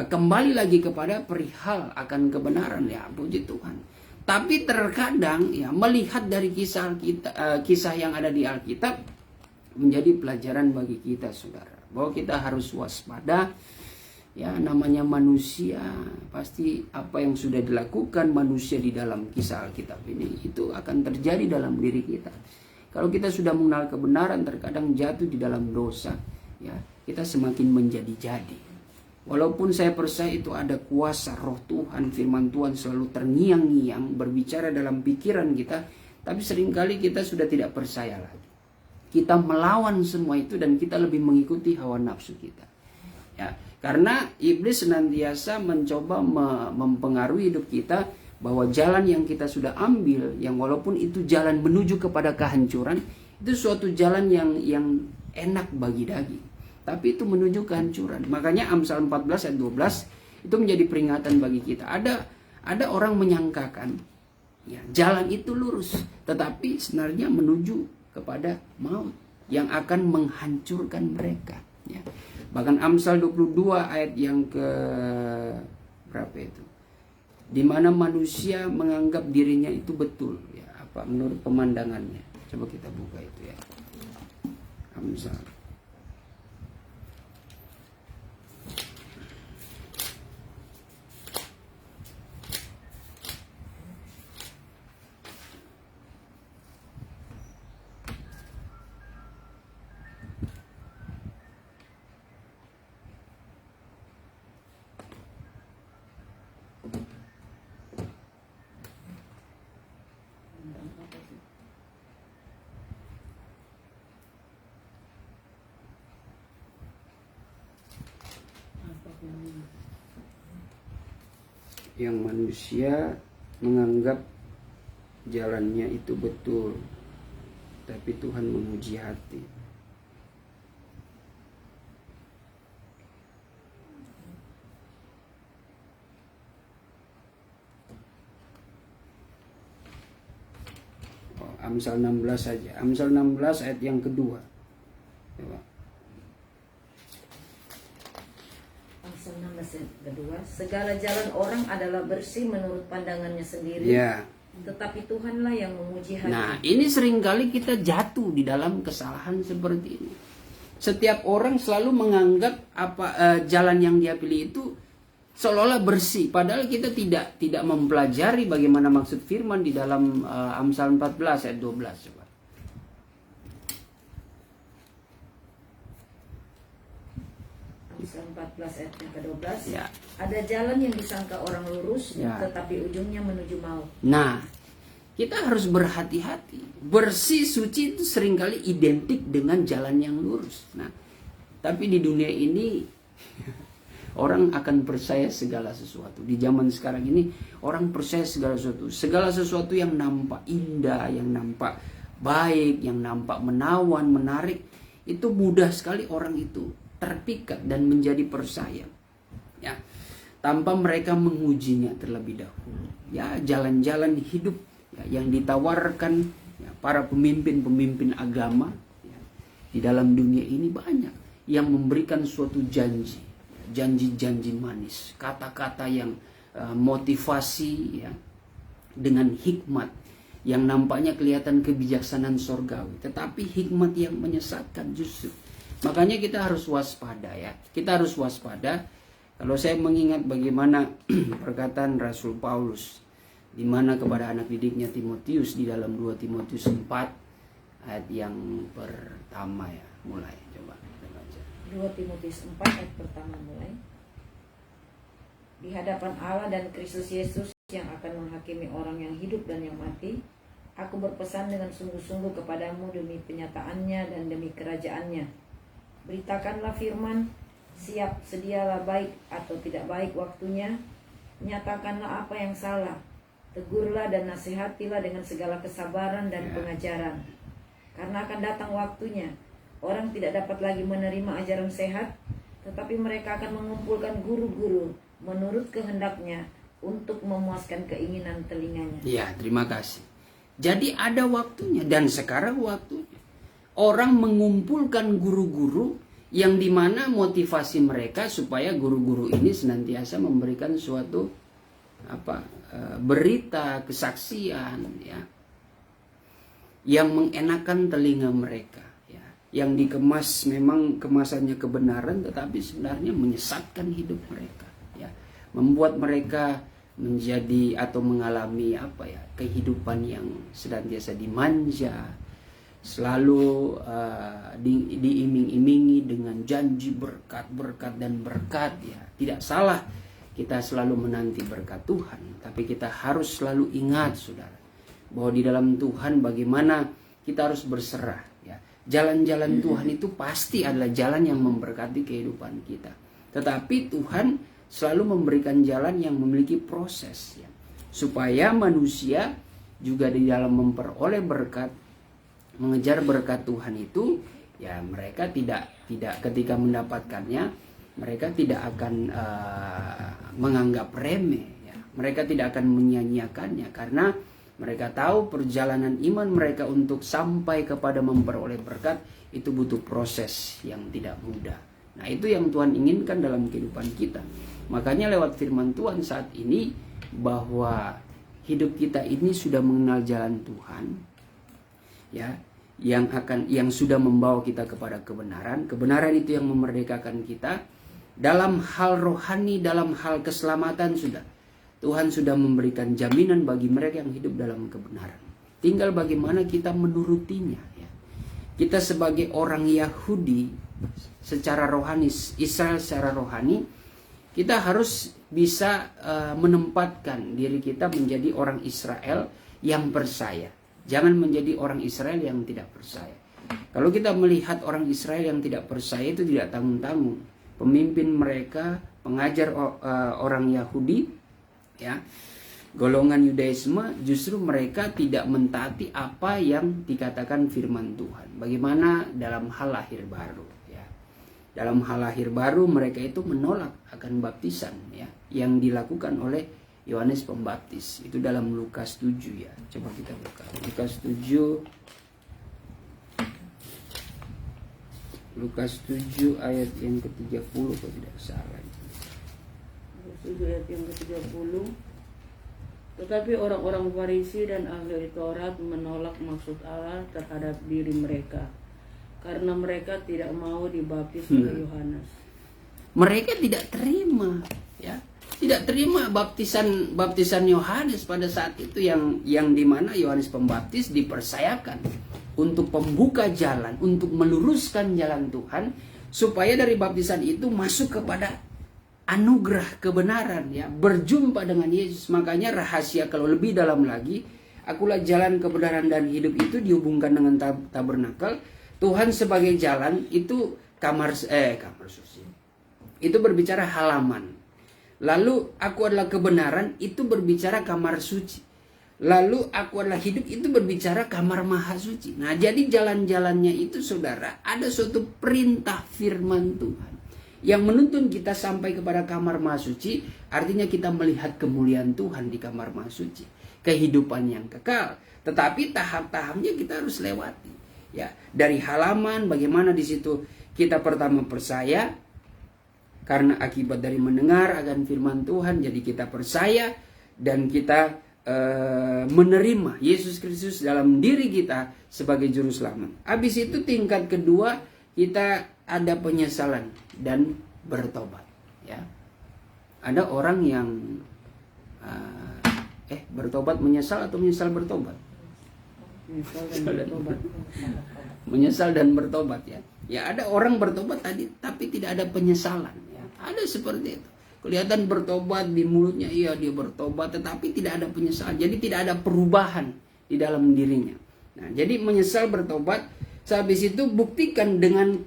kembali lagi kepada perihal akan kebenaran, ya puji Tuhan. Tapi terkadang ya melihat dari kisah yang ada di Alkitab menjadi pelajaran bagi kita saudara, bahwa kita harus waspada ya. Namanya manusia, pasti apa yang sudah dilakukan manusia di dalam kisah Alkitab ini itu akan terjadi dalam diri kita. Kalau kita sudah mengenal kebenaran, terkadang jatuh di dalam dosa ya, kita semakin menjadi-jadi. Walaupun saya percaya itu ada kuasa roh Tuhan, firman Tuhan selalu terngiang-ngiang berbicara dalam pikiran kita, tapi seringkali kita sudah tidak percaya lagi. Kita melawan semua itu dan kita lebih mengikuti hawa nafsu kita. Ya, karena iblis senantiasa mencoba mempengaruhi hidup kita, bahwa jalan yang kita sudah ambil, yang walaupun itu jalan menuju kepada kehancuran, itu suatu jalan yang enak bagi daging, tapi itu menuju kehancuran. Makanya Amsal 14 ayat 12 itu menjadi peringatan bagi kita. Ada orang menyangkakan ya, jalan itu lurus, tetapi sebenarnya menuju kepada maut yang akan menghancurkan mereka ya. Bahkan Amsal 22 ayat yang ke berapa itu, di mana manusia menganggap dirinya itu betul ya, apa menurut pemandangannya. Coba kita buka itu ya, Amsal. Yang manusia menganggap jalannya itu betul, tapi Tuhan menguji hati. Amsal 16 saja. Amsal 16 ayat yang kedua. Coba. Amsal 16 ayat kedua. Segala jalan orang adalah bersih menurut pandangannya sendiri. Ya. Tetapi Tuhanlah yang menguji hati. Nah, ini seringkali kita jatuh di dalam kesalahan seperti ini. Setiap orang selalu menganggap jalan yang dia pilih itu seolah-olah bersih, padahal kita tidak mempelajari bagaimana maksud firman di dalam Amsal 14 ayat 12. Coba. Amsal 14 ayat yang ke-12. Ya. Ada jalan yang disangka orang lurus, Ya. tetapi ujungnya menuju maut. Nah, kita harus berhati-hati. Bersih, suci itu seringkali identik dengan jalan yang lurus. Nah, tapi di dunia ini orang akan percaya segala sesuatu. Di zaman sekarang ini orang percaya segala sesuatu. Segala sesuatu yang nampak indah, yang nampak baik, yang nampak menawan, menarik, itu mudah sekali orang itu terpikat dan menjadi percaya. Ya, tanpa mereka mengujinya terlebih dahulu. Ya, jalan-jalan hidup ya, yang ditawarkan ya, para pemimpin-pemimpin agama ya, di dalam dunia ini banyak yang memberikan suatu janji-janji manis, kata-kata yang motivasi ya, dengan hikmat yang nampaknya kelihatan kebijaksanaan sorgawi, tetapi hikmat yang menyesatkan justru. Makanya kita harus waspada ya. Kita harus waspada. Kalau saya mengingat bagaimana perkataan Rasul Paulus di mana kepada anak didiknya Timotius di dalam 2 Timotius 4 ayat yang pertama ya, mulai coba kita baca. 2 Timotius 4 ayat pertama mulai. Di hadapan Allah dan Kristus Yesus yang akan menghakimi orang yang hidup dan yang mati, aku berpesan dengan sungguh-sungguh kepadamu demi penyataannya dan demi kerajaannya. Beritakanlah firman, siap sedialah baik atau tidak baik waktunya, nyatakanlah apa yang salah, tegurlah dan nasihatilah dengan segala kesabaran dan pengajaran. Karena akan datang waktunya, orang tidak dapat lagi menerima ajaran sehat, tetapi mereka akan mengumpulkan guru-guru menurut kehendaknya untuk memuaskan keinginan telinganya. Ya, terima kasih. Jadi ada waktunya dan sekarang waktunya. Orang mengumpulkan guru-guru yang dimana motivasi mereka supaya guru-guru ini senantiasa memberikan suatu berita, kesaksian ya, yang mengenakan telinga mereka ya, yang dikemas memang kemasannya kebenaran tetapi sebenarnya menyesatkan hidup mereka ya, membuat mereka menjadi atau mengalami kehidupan yang senantiasa dimanja, selalu diiming-imingi dengan janji berkat dan berkat ya. Tidak salah kita selalu menanti berkat Tuhan, tapi kita harus selalu ingat saudara bahwa di dalam Tuhan bagaimana kita harus berserah ya. Jalan-jalan Tuhan itu pasti adalah jalan yang memberkati kehidupan kita, tetapi Tuhan selalu memberikan jalan yang memiliki proses ya, supaya manusia juga di dalam memperoleh berkat, mengejar berkat Tuhan itu ya, mereka tidak ketika mendapatkannya mereka tidak akan menganggap remeh ya. Mereka tidak akan menyanyiakannya karena mereka tahu perjalanan iman mereka untuk sampai kepada memperoleh berkat itu butuh proses yang tidak mudah. Nah, itu yang Tuhan inginkan dalam kehidupan kita. Makanya lewat firman Tuhan saat ini bahwa hidup kita ini sudah mengenal jalan Tuhan ya, yang sudah membawa kita kepada kebenaran. Kebenaran itu yang memerdekakan kita dalam hal rohani, dalam hal keselamatan. Tuhan sudah memberikan jaminan bagi mereka yang hidup dalam kebenaran. Tinggal bagaimana kita menurutinya ya. Kita sebagai orang Yahudi secara rohani, Israel secara rohani, kita harus bisa menempatkan diri kita menjadi orang Israel yang percaya. Jangan menjadi orang Israel yang tidak percaya. Kalau kita melihat orang Israel yang tidak percaya itu tidak tanggung-tanggung. Pemimpin mereka pengajar orang Yahudi, ya, golongan Yudaisme, justru mereka tidak mentaati apa yang dikatakan firman Tuhan. Bagaimana dalam hal lahir baru, ya. Dalam hal lahir baru mereka itu menolak akan baptisan, ya, yang dilakukan oleh Yohanes Pembaptis. Itu dalam Lukas 7, ya. Coba kita buka Lukas 7. Lukas 7 ayat yang ke-30 kalau tidak salah. Lukas 7 ayat yang ke-30. Tetapi orang-orang Farisi dan ahli Taurat menolak maksud Allah terhadap diri mereka, karena mereka tidak mau dibaptis oleh Yohanes. Mereka tidak terima, ya, tidak terima baptisan Yohanes pada saat itu, yang dimana Yohanes Pembaptis dipercayakan untuk pembuka jalan, untuk meluruskan jalan Tuhan, supaya dari baptisan itu masuk kepada anugerah kebenaran, ya, berjumpa dengan Yesus. Makanya rahasia kalau lebih dalam lagi, akulah jalan kebenaran dan hidup, itu dihubungkan dengan tabernakel. Tuhan sebagai jalan itu kamar suci. Itu berbicara halaman. Lalu aku adalah kebenaran, itu berbicara kamar suci. Lalu aku adalah hidup, itu berbicara kamar maha suci. Nah, jadi jalan-jalannya itu, saudara, ada suatu perintah firman Tuhan yang menuntun kita sampai kepada kamar maha suci. Artinya kita melihat kemuliaan Tuhan di kamar maha suci, kehidupan yang kekal. Tetapi tahap-tahapnya kita harus lewati, ya. Dari halaman, bagaimana di situ kita pertama percaya, karena akibat dari mendengar akan firman Tuhan, jadi kita percaya dan kita menerima Yesus Kristus dalam diri kita sebagai juru selamat. Habis itu tingkat kedua, kita ada penyesalan dan bertobat, ya. Ada orang yang bertobat menyesal atau menyesal bertobat? Menyesal dan bertobat, ya. Ya, ada orang bertobat tadi tapi tidak ada penyesalan, ya. Ada seperti itu. Kelihatan bertobat di mulutnya, iya dia bertobat, tetapi tidak ada penyesalan. Jadi tidak ada perubahan di dalam dirinya. Nah, jadi menyesal bertobat. Sehabis itu buktikan dengan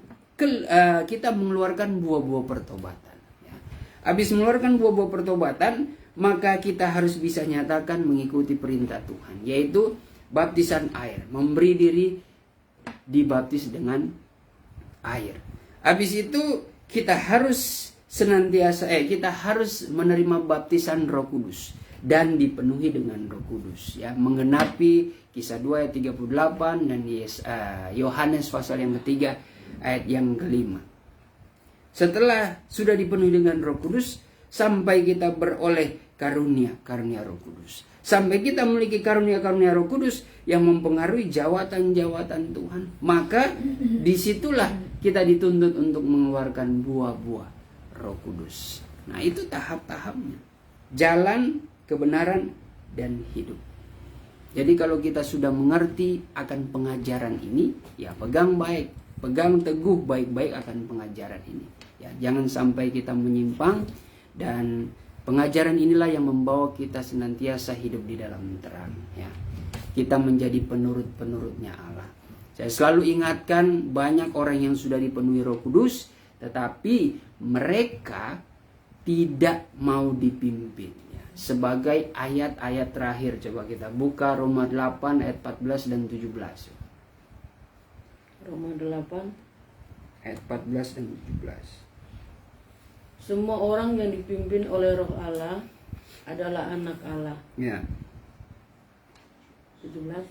kita mengeluarkan buah-buah pertobatan, ya. Habis mengeluarkan buah-buah pertobatan, maka kita harus bisa nyatakan mengikuti perintah Tuhan, yaitu baptisan air, memberi diri dibaptis dengan air. Habis itu kita harus kita harus menerima baptisan Roh Kudus dan dipenuhi dengan Roh Kudus, ya, mengenapi Kisah 2 ayat 38 dan Yohanes pasal yang ketiga ayat yang kelima. Setelah sudah dipenuhi dengan Roh Kudus, sampai kita beroleh karunia Roh Kudus, sampai kita memiliki karunia Roh Kudus yang mempengaruhi jawatan-jawatan Tuhan, maka disitulah kita dituntut untuk mengeluarkan buah-buah Roh Kudus. Nah, itu tahap-tahapnya. Jalan, kebenaran, dan hidup. Jadi kalau kita sudah mengerti akan pengajaran ini, ya pegang baik, pegang teguh baik-baik akan pengajaran ini. Ya, jangan sampai kita menyimpang, dan pengajaran inilah yang membawa kita senantiasa hidup di dalam terang, ya. Kita menjadi penurut-penurutnya Allah. Saya selalu ingatkan, banyak orang yang sudah dipenuhi Roh Kudus, tetapi mereka tidak mau dipimpin, ya. Sebagai ayat-ayat terakhir, coba kita buka Roma 8 ayat 14 dan 17. Roma 8 ayat 14 dan 17. Semua orang yang dipimpin oleh Roh Allah adalah anak Allah. Ya. 17.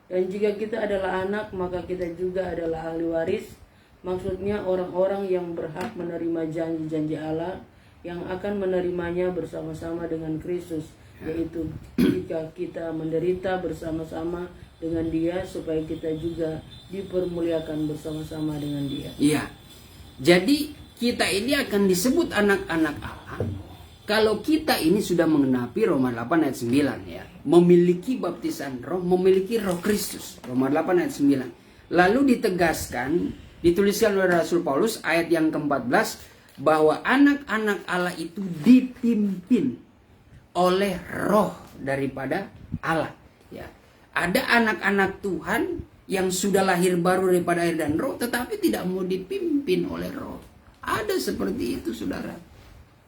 Dan jika kita adalah anak, maka kita juga adalah ahli waris. Maksudnya orang-orang yang berhak menerima janji-janji Allah, yang akan menerimanya bersama-sama dengan Kristus, yaitu jika kita menderita bersama-sama dengan Dia, supaya kita juga dipermuliakan bersama-sama dengan Dia. Iya. Jadi kita ini akan disebut anak-anak Allah kalau kita ini sudah mengenapi Roma 8 ayat 9, ya. Memiliki baptisan Roh, memiliki Roh Kristus. Roma 8 ayat 9. Lalu dituliskan oleh Rasul Paulus ayat yang ke-14 bahwa anak-anak Allah itu dipimpin oleh Roh daripada Allah, ya. Ada anak-anak Tuhan yang sudah lahir baru daripada air dan Roh, tetapi tidak mau dipimpin oleh Roh. Ada seperti itu, saudara.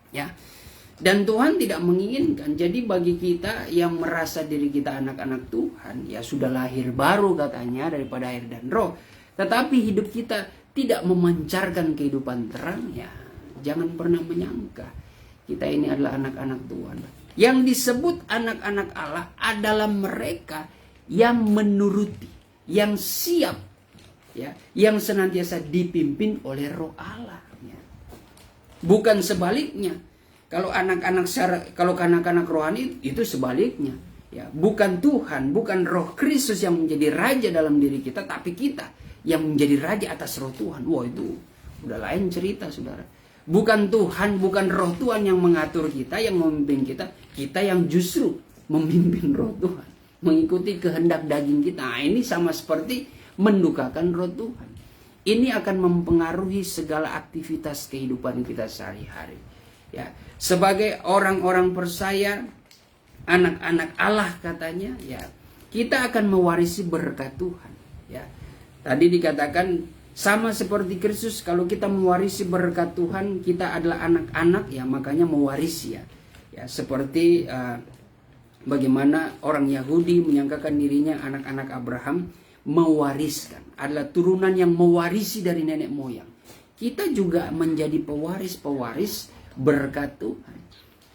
Ya. Dan Tuhan tidak menginginkan. Jadi bagi kita yang merasa diri kita anak-anak Tuhan, ya sudah lahir baru katanya daripada air dan roh, tetapi hidup kita tidak memancarkan kehidupan terang, ya jangan pernah menyangka kita ini adalah anak-anak Tuhan. Yang disebut anak-anak Allah adalah mereka yang menuruti, yang siap, ya, yang senantiasa dipimpin oleh Roh Allah, ya. Bukan sebaliknya. Kalau anak-anak rohani itu sebaliknya, ya. Bukan Tuhan, bukan Roh Kristus yang menjadi raja dalam diri kita, tapi kita yang menjadi raja atas Roh Tuhan. Wah, itu udah lain cerita, saudara. Bukan Tuhan, bukan Roh Tuhan yang mengatur kita, yang memimpin kita. Kita yang justru memimpin Roh Tuhan, mengikuti kehendak daging kita. Nah, ini sama seperti mendukakan Roh Tuhan. Ini akan mempengaruhi segala aktivitas kehidupan kita sehari-hari. Ya, sebagai orang-orang percaya, anak-anak Allah katanya, ya, kita akan mewarisi berkat Tuhan. Ya, tadi dikatakan sama seperti Kristus, kalau kita mewarisi berkat Tuhan, kita adalah anak-anak, ya, makanya mewarisi, ya. Ya, seperti bagaimana orang Yahudi menyangkakan dirinya anak-anak Abraham, mewariskan, adalah turunan yang mewarisi dari nenek moyang. Kita juga menjadi pewaris-pewaris berkat Tuhan.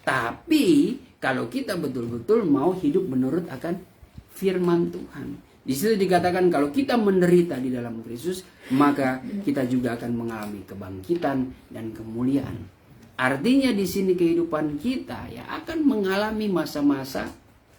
Tapi kalau kita betul-betul mau hidup menurut akan firman Tuhan, di situ dikatakan kalau kita menderita di dalam Kristus, maka kita juga akan mengalami kebangkitan dan kemuliaan. Artinya di sini kehidupan kita, ya, akan mengalami masa-masa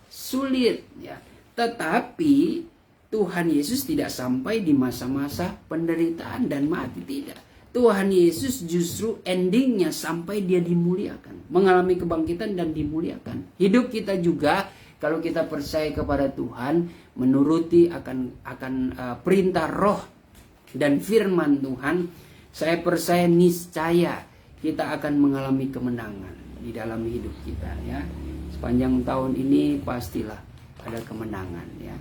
sulit, ya. Tetapi Tuhan Yesus tidak sampai di masa-masa penderitaan dan mati, tidak. Tuhan Yesus justru endingnya sampai dia dimuliakan, mengalami kebangkitan dan dimuliakan. Hidup kita juga kalau kita percaya kepada Tuhan, menuruti akan perintah Roh dan firman Tuhan, saya percaya niscaya kita akan mengalami kemenangan di dalam hidup kita, ya. Sepanjang tahun ini pastilah ada kemenangan, ya.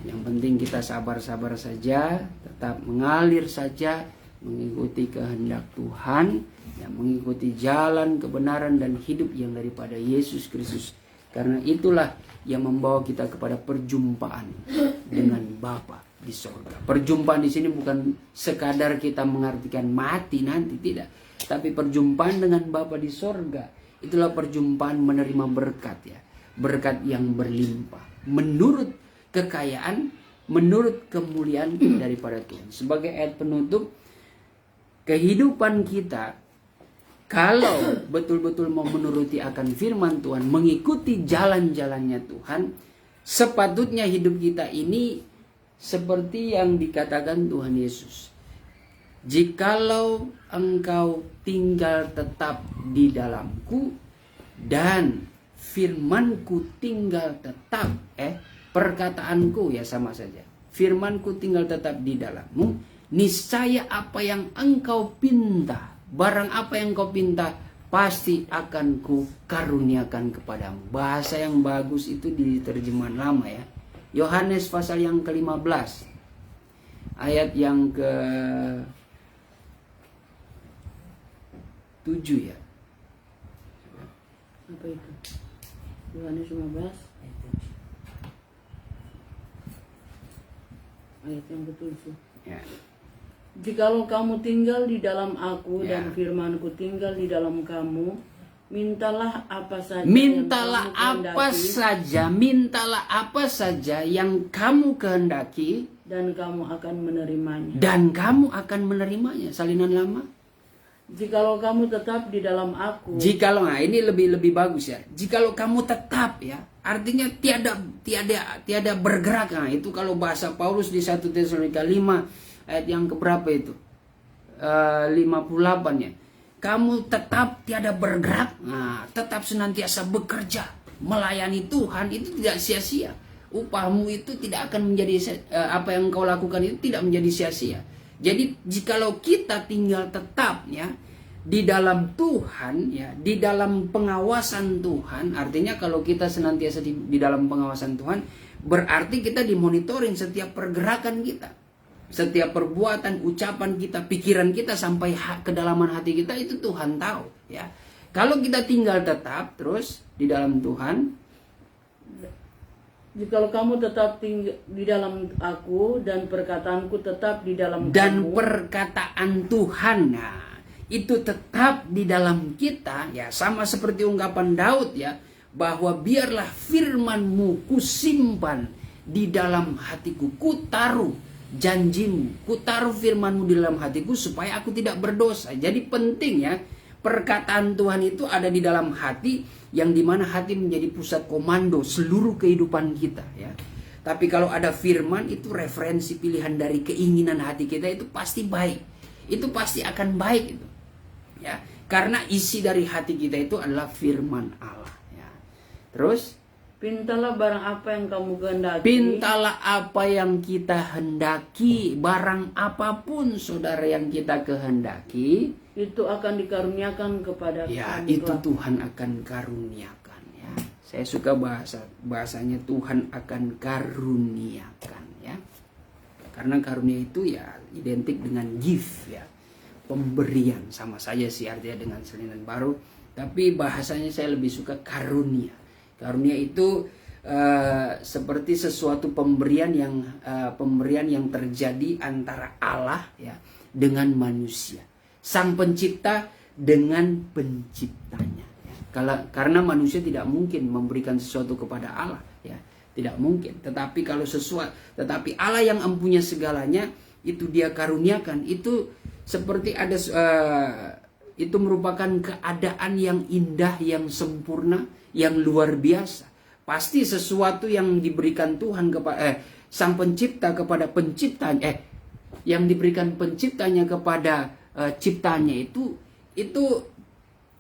Yang penting kita sabar-sabar saja, tetap mengalir saja, mengikuti kehendak Tuhan, ya, mengikuti jalan kebenaran dan hidup yang daripada Yesus Kristus. Karena itulah yang membawa kita kepada perjumpaan dengan Bapa di sorga. Perjumpaan di sini bukan sekadar kita mengartikan mati nanti, tidak. Tapi perjumpaan dengan Bapa di sorga, itulah perjumpaan menerima berkat, ya. Berkat yang berlimpah, menurut kekayaan, menurut kemuliaan daripada Tuhan. Sebagai ayat penutup, kehidupan kita kalau betul-betul mau menuruti akan firman Tuhan, mengikuti jalan-jalannya Tuhan, sepatutnya hidup kita ini seperti yang dikatakan Tuhan Yesus. Jikalau engkau tinggal tetap di dalamku dan firmanku tinggal tetap, perkataanku, ya sama saja. Firmanku tinggal tetap di dalammu, niscaya apa yang engkau pinta, barang apa yang kau pinta, pasti akan ku karuniakan kepadamu. Bahasa yang bagus itu di terjemahan lama, ya. Yohanes pasal yang ke-15 ayat yang ke-7, ya. Apa itu? Yohanes 15 ayat yang ke-7. Ya. Jikalau kamu tinggal di dalam aku, Ya. dan firmanku tinggal di dalam kamu, mintalah apa saja Mintalah yang kamu apa kehendaki, saja, mintalah apa saja yang kamu kehendaki, dan kamu akan menerimanya. dan kamu akan menerimanya. Salinan lama. Jikalau kamu tetap di dalam aku, Jikalau, nah ini lebih bagus, ya. Jikalau kamu tetap, ya, artinya tiada bergerak. Nah, itu kalau bahasa Paulus di 1 Tesalonika 5 ayat yang keberapa itu? 58, ya. Kamu tetap tiada bergerak, nah, tetap senantiasa bekerja, melayani Tuhan, itu tidak sia-sia. Upahmu itu tidak akan menjadi, apa yang kau lakukan itu tidak menjadi sia-sia. Jadi jikalau kita tinggal tetap, ya, di dalam Tuhan, ya, di dalam pengawasan Tuhan, artinya kalau kita senantiasa di dalam pengawasan Tuhan, berarti kita dimonitoring setiap pergerakan kita. Setiap perbuatan, ucapan kita, pikiran kita sampai kedalaman hati kita itu Tuhan tahu, ya. Kalau kita tinggal tetap terus di dalam Tuhan, Jikalau kamu tetap tinggal di dalam aku dan perkataanku tetap di dalam dan kamu, perkataan Tuhan, nah, itu tetap di dalam kita, ya, sama seperti ungkapan Daud, ya, bahwa biarlah firman-Mu kusimpan di dalam hatiku, kutaruh janjimu, kutaruh firman-Mu di dalam hatiku supaya aku tidak berdosa. Jadi penting, ya, perkataan Tuhan itu ada di dalam hati, yang dimana hati menjadi pusat komando seluruh kehidupan kita, ya. Tapi kalau ada firman, itu referensi pilihan dari keinginan hati kita, itu pasti baik, itu pasti akan baik itu, ya, karena isi dari hati kita itu adalah firman Allah, ya. Terus pintalah barang apa yang kamu kehendaki. pintalah apa yang kita hendaki, barang apapun saudara yang kita kehendaki, Itu akan dikaruniakan kepada ya, kami itu kelak. Tuhan akan karuniakan, ya. Saya suka bahasanya Tuhan akan karuniakan, ya. Karena karunia itu ya identik dengan gift, ya, pemberian, sama saja sih artinya dengan salinan baru, tapi bahasanya saya lebih suka karunia. Karunia itu seperti sesuatu pemberian yang terjadi antara Allah, ya, dengan manusia, sang pencipta dengan penciptanya, ya. Karena manusia tidak mungkin memberikan sesuatu kepada Allah, ya, tidak mungkin. Tetapi Allah yang empunya segalanya, itu Dia karuniakan. Itu seperti ada itu merupakan keadaan yang indah, yang sempurna, yang luar biasa. Pasti sesuatu yang diberikan Tuhan kepada sang pencipta kepada penciptanya, yang diberikan penciptanya kepada ciptanya, itu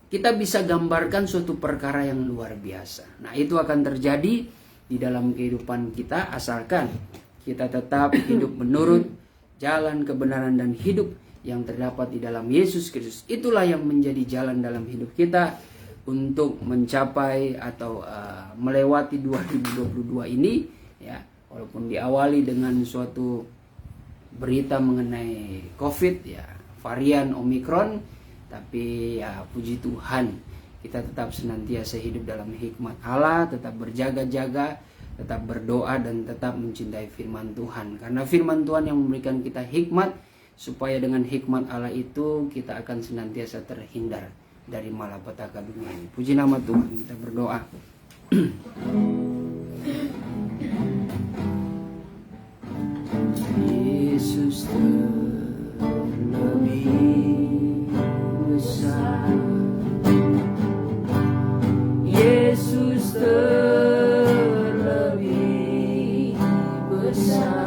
kita bisa gambarkan suatu perkara yang luar biasa. Nah, itu akan terjadi di dalam kehidupan kita asalkan kita tetap hidup menurut jalan kebenaran dan hidup yang terdapat di dalam Yesus Kristus. Itulah yang menjadi jalan dalam hidup kita untuk mencapai atau melewati 2022 ini, ya. Walaupun diawali dengan suatu berita mengenai COVID, ya, varian Omikron, tapi ya puji Tuhan, kita tetap senantiasa hidup dalam hikmat Allah, tetap berjaga-jaga, tetap berdoa, dan tetap mencintai firman Tuhan. Karena firman Tuhan yang memberikan kita hikmat, supaya dengan hikmat Allah itu kita akan senantiasa terhindar dari malapetaka dunia ini. Puji nama Tuhan, kita berdoa. Yesus lebih besar, Yesus terlebih besar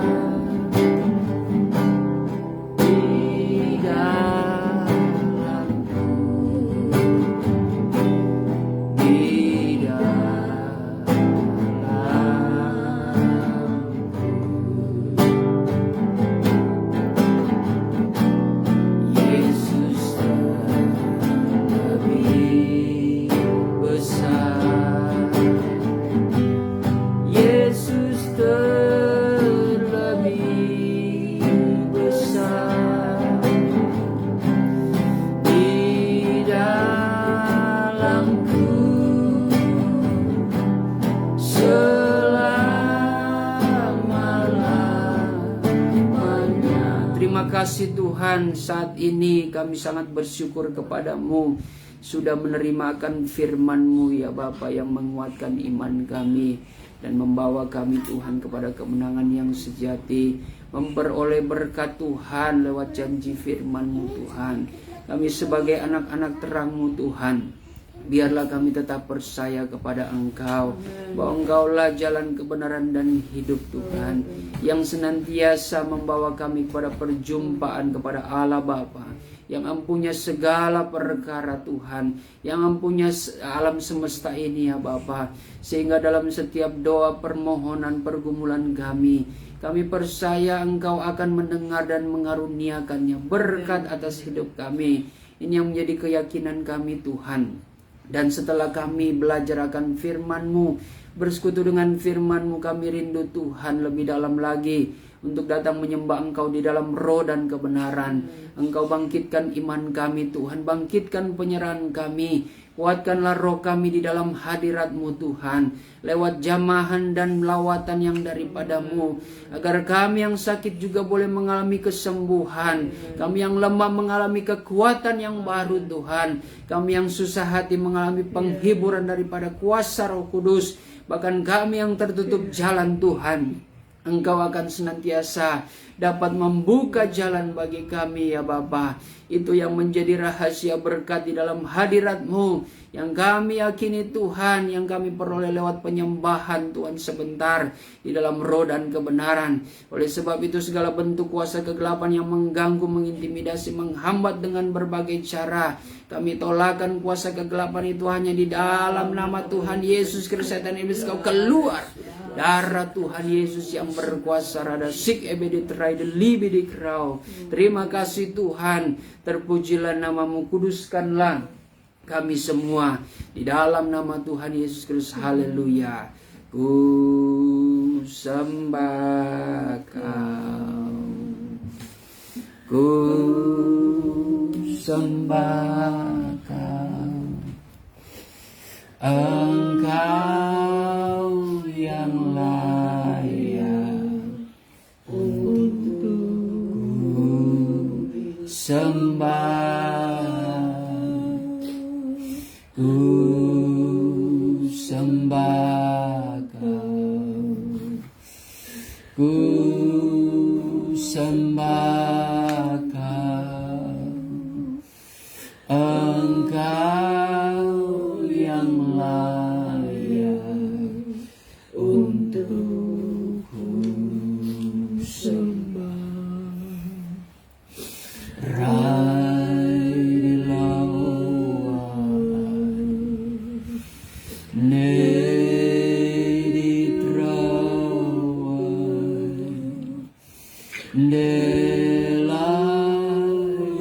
di dalamku, di Terima kasih Tuhan, saat ini kami sangat bersyukur kepadamu sudah menerimakan firman-Mu, ya Bapa, yang menguatkan iman kami dan membawa kami Tuhan kepada kemenangan yang sejati, memperoleh berkat Tuhan lewat janji firman-Mu Tuhan. Kami sebagai anak-anak terang-Mu Tuhan, biarlah kami tetap percaya kepada Engkau, bahwa Engkaulah jalan kebenaran dan hidup Tuhan, yang senantiasa membawa kami kepada perjumpaan kepada Allah Bapa, yang empunya segala perkara Tuhan, yang empunya alam semesta ini, ya Bapa. Sehingga dalam setiap doa, permohonan, pergumulan kami percaya Engkau akan mendengar dan mengaruniakannya berkat atas hidup kami. Ini yang menjadi keyakinan kami Tuhan. Dan setelah kami belajar akan firman-Mu, bersekutu dengan firman-Mu, kami rindu Tuhan lebih dalam lagi untuk datang menyembah Engkau di dalam roh dan kebenaran. Engkau bangkitkan iman kami Tuhan, bangkitkan penyerahan kami, kuatkanlah roh kami di dalam hadirat-Mu Tuhan, lewat jamahan dan lawatan yang daripadamu, agar kami yang sakit juga boleh mengalami kesembuhan, kami yang lemah mengalami kekuatan yang baru Tuhan, kami yang susah hati mengalami penghiburan daripada kuasa Roh Kudus, bahkan kami yang tertutup jalan Tuhan, Engkau akan senantiasa dapat membuka jalan bagi kami ya Bapa. Itu yang menjadi rahasia berkat di dalam hadirat-Mu, yang kami yakini Tuhan, yang kami peroleh lewat penyembahan Tuhan sebentar di dalam roh dan kebenaran. Oleh sebab itu segala bentuk kuasa kegelapan yang mengganggu, mengintimidasi, menghambat dengan berbagai cara, kami tolakkan kuasa kegelapan itu hanya di dalam nama Tuhan Yesus Kristus. Setan iblis kau keluar. Darah Tuhan Yesus yang berkuasa, rada sik ebedi terai delibi di kerau. Terima kasih Tuhan, terpujilah nama-Mu, kuduskanlah kami semua di dalam nama Tuhan Yesus Kristus. Haleluya. Ku sembah Kau, ku sembah Kau, Engkau yang layak untuk sembah, ku sembah Kau, ku sembah Kau, Engkau yang layak untuk ku sembah. Rai di lawan, ne di terawan, nelai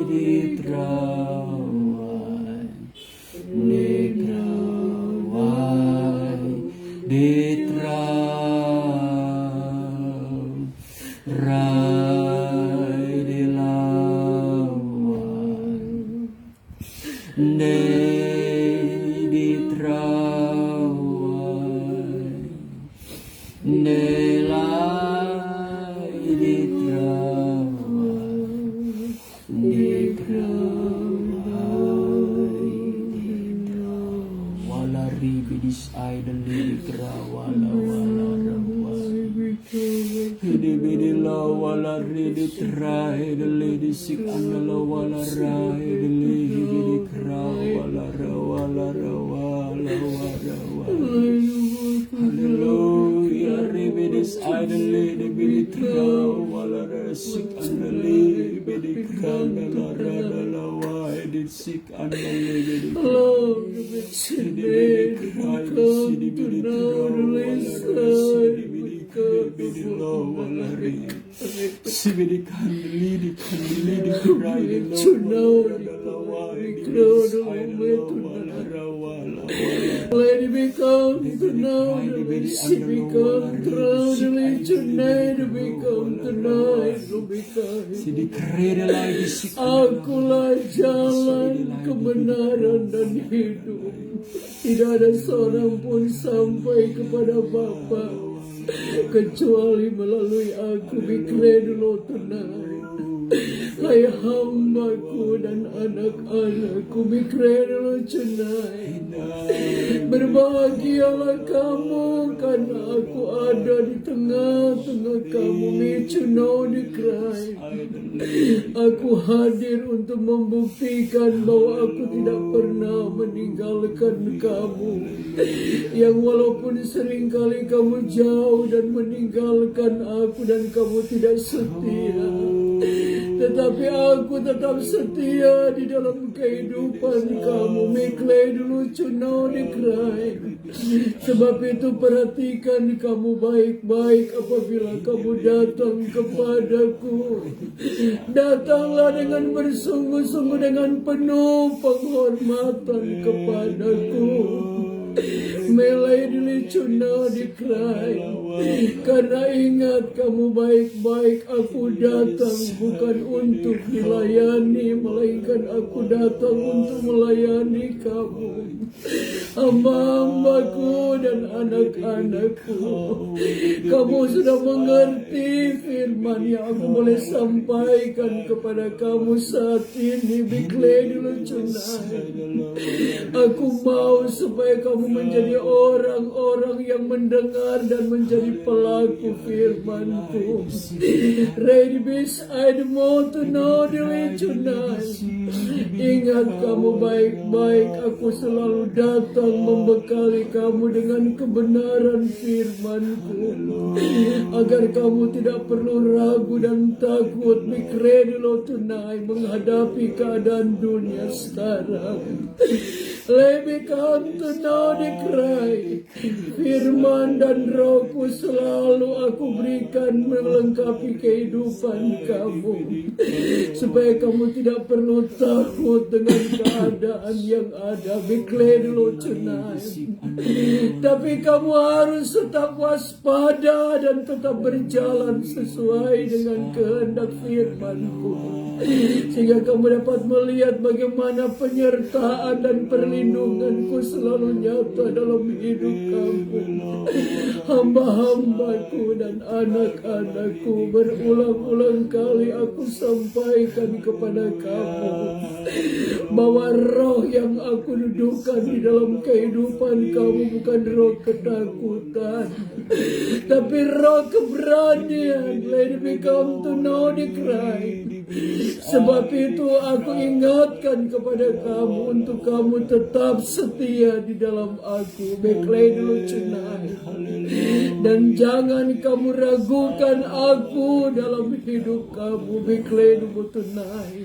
di terawan, nekrawai di terawan, rai di lawan, ne di terawan, nelai di terawan, nekrawai di terawan, wala ribidis ay dali krawala wala rawai, hidi la wala ridi trai dali disik andala wala rai dali hidi krawala rawala rawala wala. Haleluya, ribidis ay dali dibidi krawala rasik andali bidi krawala radala wai disik andali bidi sidi bidi krai sidi bidi krawala sidi bidi lo wala ri sibidi kandili di kandili di krai di lo radala wai disik andala wala Let it become to know, let it become true, let it become tonight, sidi kreda lagi disik Akulah jalan kebenaran dan hidup. Tidak ada seorang pun sampai kepada Bapa kecuali melalui aku. Bikre dulu tonight. Hai hambaku dan anak-anakku, bikre dulu tonight. Berbahagialah kamu karena aku ada di tengah-tengah kamu. Me to know the Christ. Aku hadir untuk membuktikan bahwa aku tidak pernah meninggalkan kamu. Yang walaupun seringkali kamu jauh dan meninggalkan aku dan kamu tidak setia, tetapi aku tetap setia di dalam kehidupan kamu. Mikle dulu cuno dikrai. Sebab itu perhatikan kamu baik-baik apabila kamu datang kepadaku. Datanglah dengan bersungguh-sungguh, dengan penuh penghormatan kepadaku. Melai dili cuno dikrai. Karena ingat kamu baik-baik, aku datang bukan untuk dilayani, melainkan aku datang untuk melayani kamu, hamba-hambaku dan anak-anakku. Kamu sudah mengerti firman yang aku boleh sampaikan kepada kamu saat ini. Biklay dulu tonight. Aku mau supaya kamu menjadi orang-orang yang mendengar dan menjadi pelaku firman-Ku. Ready beside more to know the way tonight. Ingat kamu baik-baik, aku selalu datang membekali kamu dengan kebenaran firman-Ku, agar kamu tidak perlu ragu dan takut. Be ready Lord tonight menghadapi keadaan dunia sekarang. Let me come to know the cry. Firman dan Rohku selalu aku berikan melengkapi kehidupan kamu, supaya kamu tidak perlu takut dengan keadaan yang ada. Declare dulu tonight. Tapi kamu harus tetap waspada dan tetap berjalan sesuai dengan kehendak firman-Ku, sehingga kamu dapat melihat bagaimana penyertaan dan perlindungan-Ku selalu nyata dalam hidup kamu. Hamba-hambaku dan anak-anakku, berulang-ulang kali aku sampaikan kepada kamu bahwa roh yang aku dudukkan di dalam kehidupan kamu bukan roh ketakutan, tapi roh keberanian. Let me come to know the cry. Sebab itu aku ingatkan kepada kamu untuk kamu tetap setia di dalam aku. Beklay dulu tonight. Dan jangan kamu ragukan aku dalam hidup kamu. Beklay dulu tonight.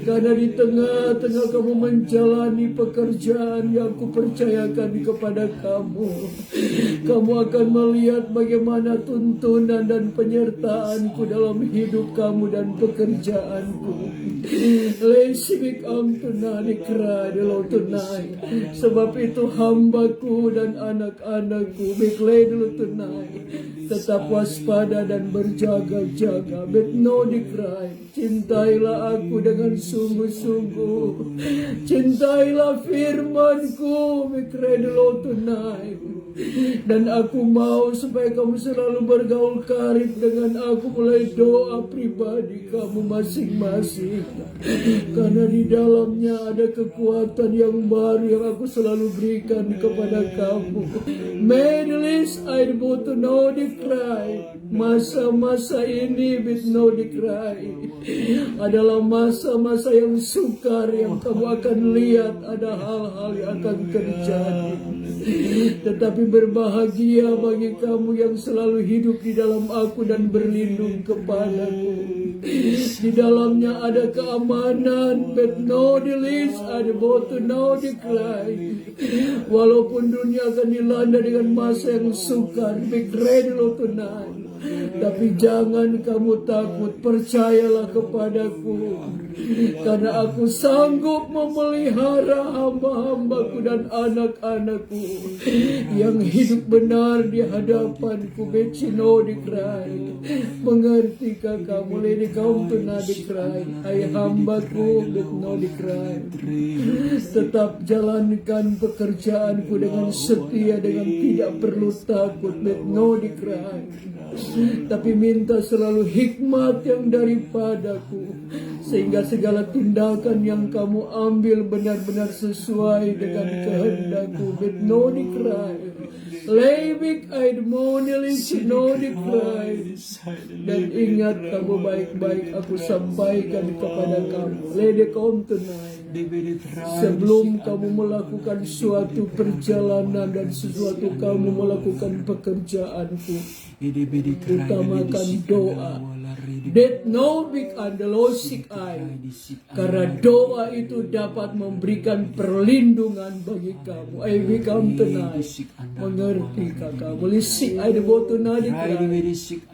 Karena di tengah-tengah kamu menjalani pekerjaan yang kupercayakan kepada kamu, kamu akan melihat bagaimana tuntunan dan penyertaanku dalam hidup kamu dan pekerjaanku. Lesibik am tunani kera di lo tunai. Sebab itu hambaku dan anak-anakku, beklay dulu tunai, tetap waspada dan berjaga-jaga. Bet no dikrai. Cintailah aku dengan sungguh-sungguh. Cintailah firman-Ku, beklay dulu tunai. Dan aku mau supaya kamu selalu bergaul karib dengan aku mulai doa pribadi kamu masing-masing. Karena di dalamnya ada kekuatan yang baru yang aku selalu berikan kepada kamu. Medlis I want to know the cry. Masa-masa ini with no the cry adalah masa-masa yang sukar, yang kamu akan lihat ada hal-hal yang akan terjadi. Tetapi berbahagia bagi kamu yang selalu hidup di dalam aku dan berlindung kepadaku. Di dalamnya ada keamanan, but no delays, ada both to no decline. Walaupun dunia akan dilanda dengan masa yang sukar, be ready tonight. Tapi jangan kamu takut, percayalah kepadaku. Karena aku sanggup memelihara hamba-hambaku dan anak-anakku yang hidup benar di hadapanku. Becino dikrai. Mengertikah kamu? Lady kaum tuna dikrai. Hai hambaku, becino dikrai. Tetap jalankan pekerjaanku dengan setia, dengan tidak perlu takut. Becino dikrai. Tapi minta selalu hikmat yang daripadaku, sehingga segala tindakan yang kamu ambil benar-benar sesuai dengan kehendakku. With no decry, Leibik Aidmonilis no decry. Dan ingat kamu baik-baik aku sampaikan kepada kamu. Lady come tonight. Sebelum kamu melakukan suatu perjalanan dan sesuatu kamu melakukan pekerjaanku, utamakan doa. That no big andalosik eye. Karena doa itu dapat memberikan perlindungan bagi kamu. I become tonight. Mengerti kamu? Lisik I devote tonight.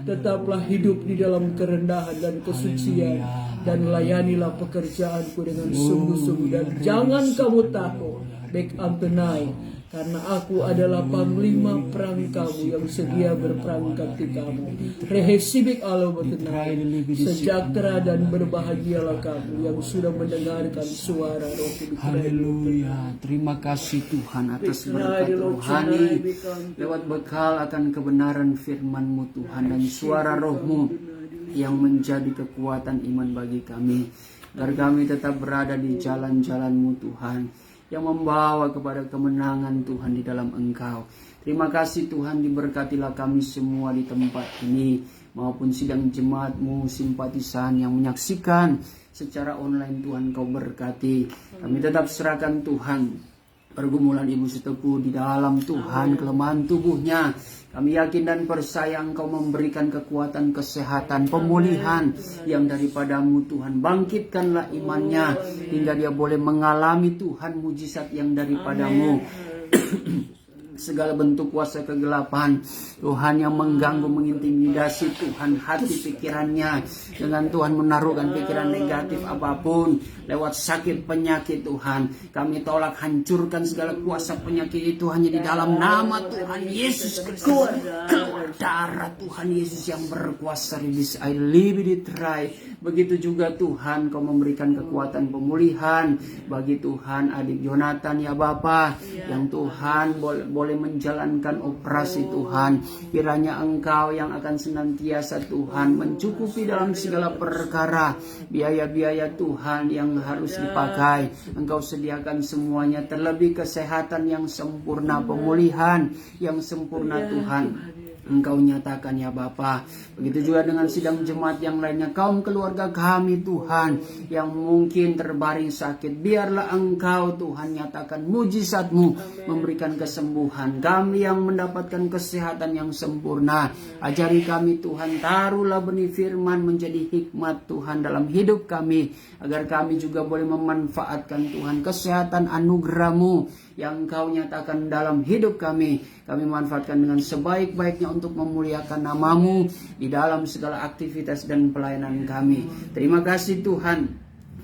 Tetaplah hidup di dalam kerendahan dan kesucian, dan layanilah pekerjaanku dengan sungguh-sungguh, dan jangan kamu takut. back ampenai, karena aku adalah panglima perang kamu yang sedia berperangkat di kamu. Rehesibik Allah bertenai, sejahtera dan berbahagialah kamu yang sudah mendengarkan suara Roh Kudus. Haleluya. Terima kasih Tuhan atas berkat rohani lewat bekal akan kebenaran firman-Mu Tuhan dan suara Roh-Mu yang menjadi kekuatan iman bagi kami, agar kami tetap berada di jalan-jalan-Mu Tuhan yang membawa kepada kemenangan Tuhan di dalam Engkau. Terima kasih Tuhan, diberkatilah kami semua di tempat ini maupun sidang jemaat-Mu, simpatisan yang menyaksikan secara online. Tuhan Kau berkati. Kami tetap serahkan Tuhan pergumulan Ibu Seteku di dalam Tuhan, kelemahan tubuhnya. Kami yakin dan percaya Engkau memberikan kekuatan, kesehatan, pemulihan yang daripadamu Tuhan. Bangkitkanlah imannya hingga dia boleh mengalami Tuhan mujizat yang daripadamu. Segala bentuk kuasa kegelapan Tuhan yang mengganggu, mengintimidasi Tuhan hati pikirannya, dengan Tuhan menaruhkan pikiran negatif apapun lewat sakit penyakit Tuhan, kami tolak, hancurkan segala kuasa penyakit itu hanya di dalam nama Tuhan Yesus Kristus. Keluar darah Tuhan Yesus yang berkuasa, release I live it try. Begitu juga Tuhan Kau memberikan kekuatan pemulihan bagi Tuhan adik Jonathan ya Bapa, yang Tuhan boleh menjalankan operasi Tuhan. Kiranya Engkau yang akan senantiasa Tuhan mencukupi dalam segala perkara, biaya-biaya Tuhan yang harus dipakai Engkau sediakan semuanya, terlebih kesehatan yang sempurna, pemulihan yang sempurna Tuhan Engkau nyatakan ya Bapa. Begitu juga dengan sidang jemaat yang lainnya, kaum keluarga kami Tuhan yang mungkin terbaring sakit, biarlah Engkau Tuhan nyatakan mujizat-Mu, memberikan kesembuhan. Kami yang mendapatkan kesehatan yang sempurna, ajari kami Tuhan, taruhlah benih firman menjadi hikmat Tuhan dalam hidup kami, agar kami juga boleh memanfaatkan Tuhan kesehatan anugerah-Mu yang Engkau nyatakan dalam hidup kami. Kami manfaatkan dengan sebaik-baiknya untuk memuliakan nama-Mu di dalam segala aktivitas dan pelayanan kami. Terima kasih Tuhan.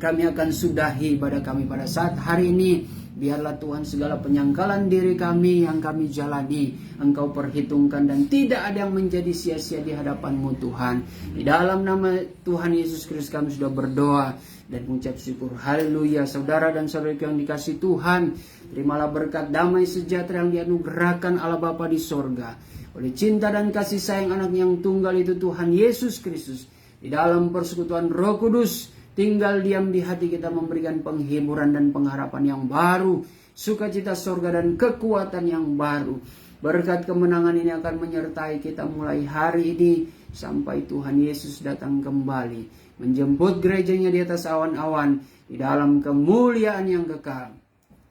Kami akan sudahi ibadah kami pada saat hari ini. Biarlah Tuhan segala penyangkalan diri kami yang kami jalani Engkau perhitungkan, dan tidak ada yang menjadi sia-sia di hadapan-Mu Tuhan. Di dalam nama Tuhan Yesus Kristus kami sudah berdoa dan mengucap syukur. Haleluya. Saudara dan saudariku yang dikasihi Tuhan, terimalah berkat damai sejahtera yang dianugerahkan Allah Bapa di sorga oleh cinta dan kasih sayang anak yang tunggal itu Tuhan Yesus Kristus, di dalam persekutuan Roh Kudus, tinggal diam di hati kita, memberikan penghiburan dan pengharapan yang baru, sukacita sorga dan kekuatan yang baru. Berkat kemenangan ini akan menyertai kita mulai hari ini sampai Tuhan Yesus datang kembali menjemput gerejanya di atas awan-awan, di dalam kemuliaan yang kekal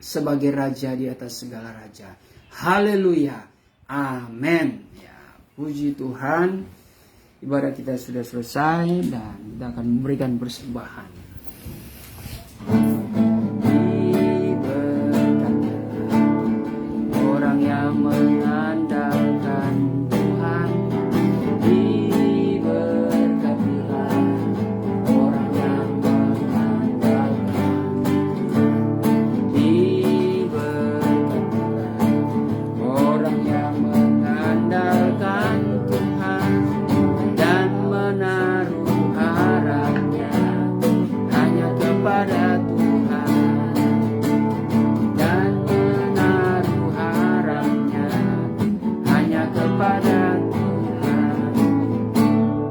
sebagai Raja di atas segala raja. Haleluya. Amin. Ya, puji Tuhan. Ibadah kita sudah selesai dan kita akan memberikan persembahan. Diberkatilah orang yang mengandalkan Tuhan. Diberkatilah orang yang mengandalkan. Diberkatilah orang yang mengandalkan Tuhan dan menaruh harapnya hanya kepada Tuhan, dan menaruh harapnya hanya kepada Tuhan.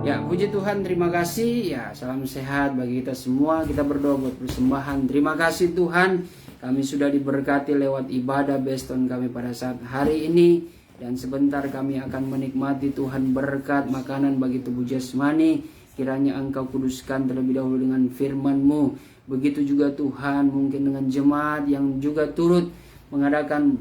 Ya, puji Tuhan, terima kasih. Ya, salam sehat bagi kita semua. Kita berdoa buat persembahan. Terima kasih Tuhan, kami sudah diberkati lewat ibadah Beston kami pada saat hari ini. Dan sebentar kami akan menikmati Tuhan berkat makanan bagi tubuh jasmani. Kiranya Engkau kuduskan terlebih dahulu dengan firman-Mu. Begitu juga Tuhan mungkin dengan jemaat yang juga turut mengadakan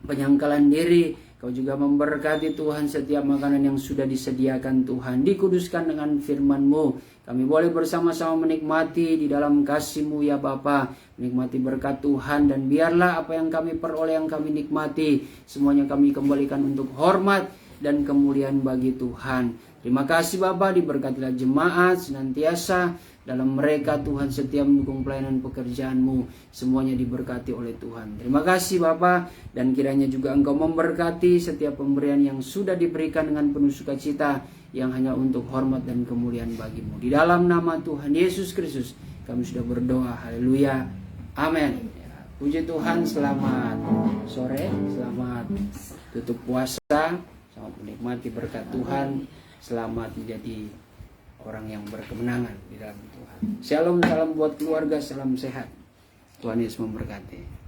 penyangkalan diri. Kau juga memberkati Tuhan setiap makanan yang sudah disediakan Tuhan. Dikuduskan dengan firman-Mu. Kami boleh bersama-sama menikmati di dalam kasih-Mu ya Bapa, menikmati berkat Tuhan, dan biarlah apa yang kami peroleh, yang kami nikmati, semuanya kami kembalikan untuk hormat dan kemuliaan bagi Tuhan. Terima kasih Bapa, diberkatilah jemaat senantiasa dalam mereka Tuhan, setiap mendukung pelayanan pekerjaan-Mu, semuanya diberkati oleh Tuhan. Terima kasih Bapa, dan kiranya juga Engkau memberkati setiap pemberian yang sudah diberikan dengan penuh sukacita, yang hanya untuk hormat dan kemuliaan bagi-Mu. Di dalam nama Tuhan Yesus Kristus kami sudah berdoa, haleluya, amin. Ya, puji Tuhan, selamat sore, selamat tutup puasa, selamat menikmati berkat Tuhan, selamat menjadi orang yang berkemenangan di dalam Tuhan. Shalom, salam buat keluarga, salam sehat. Tuhan Yesus memberkati.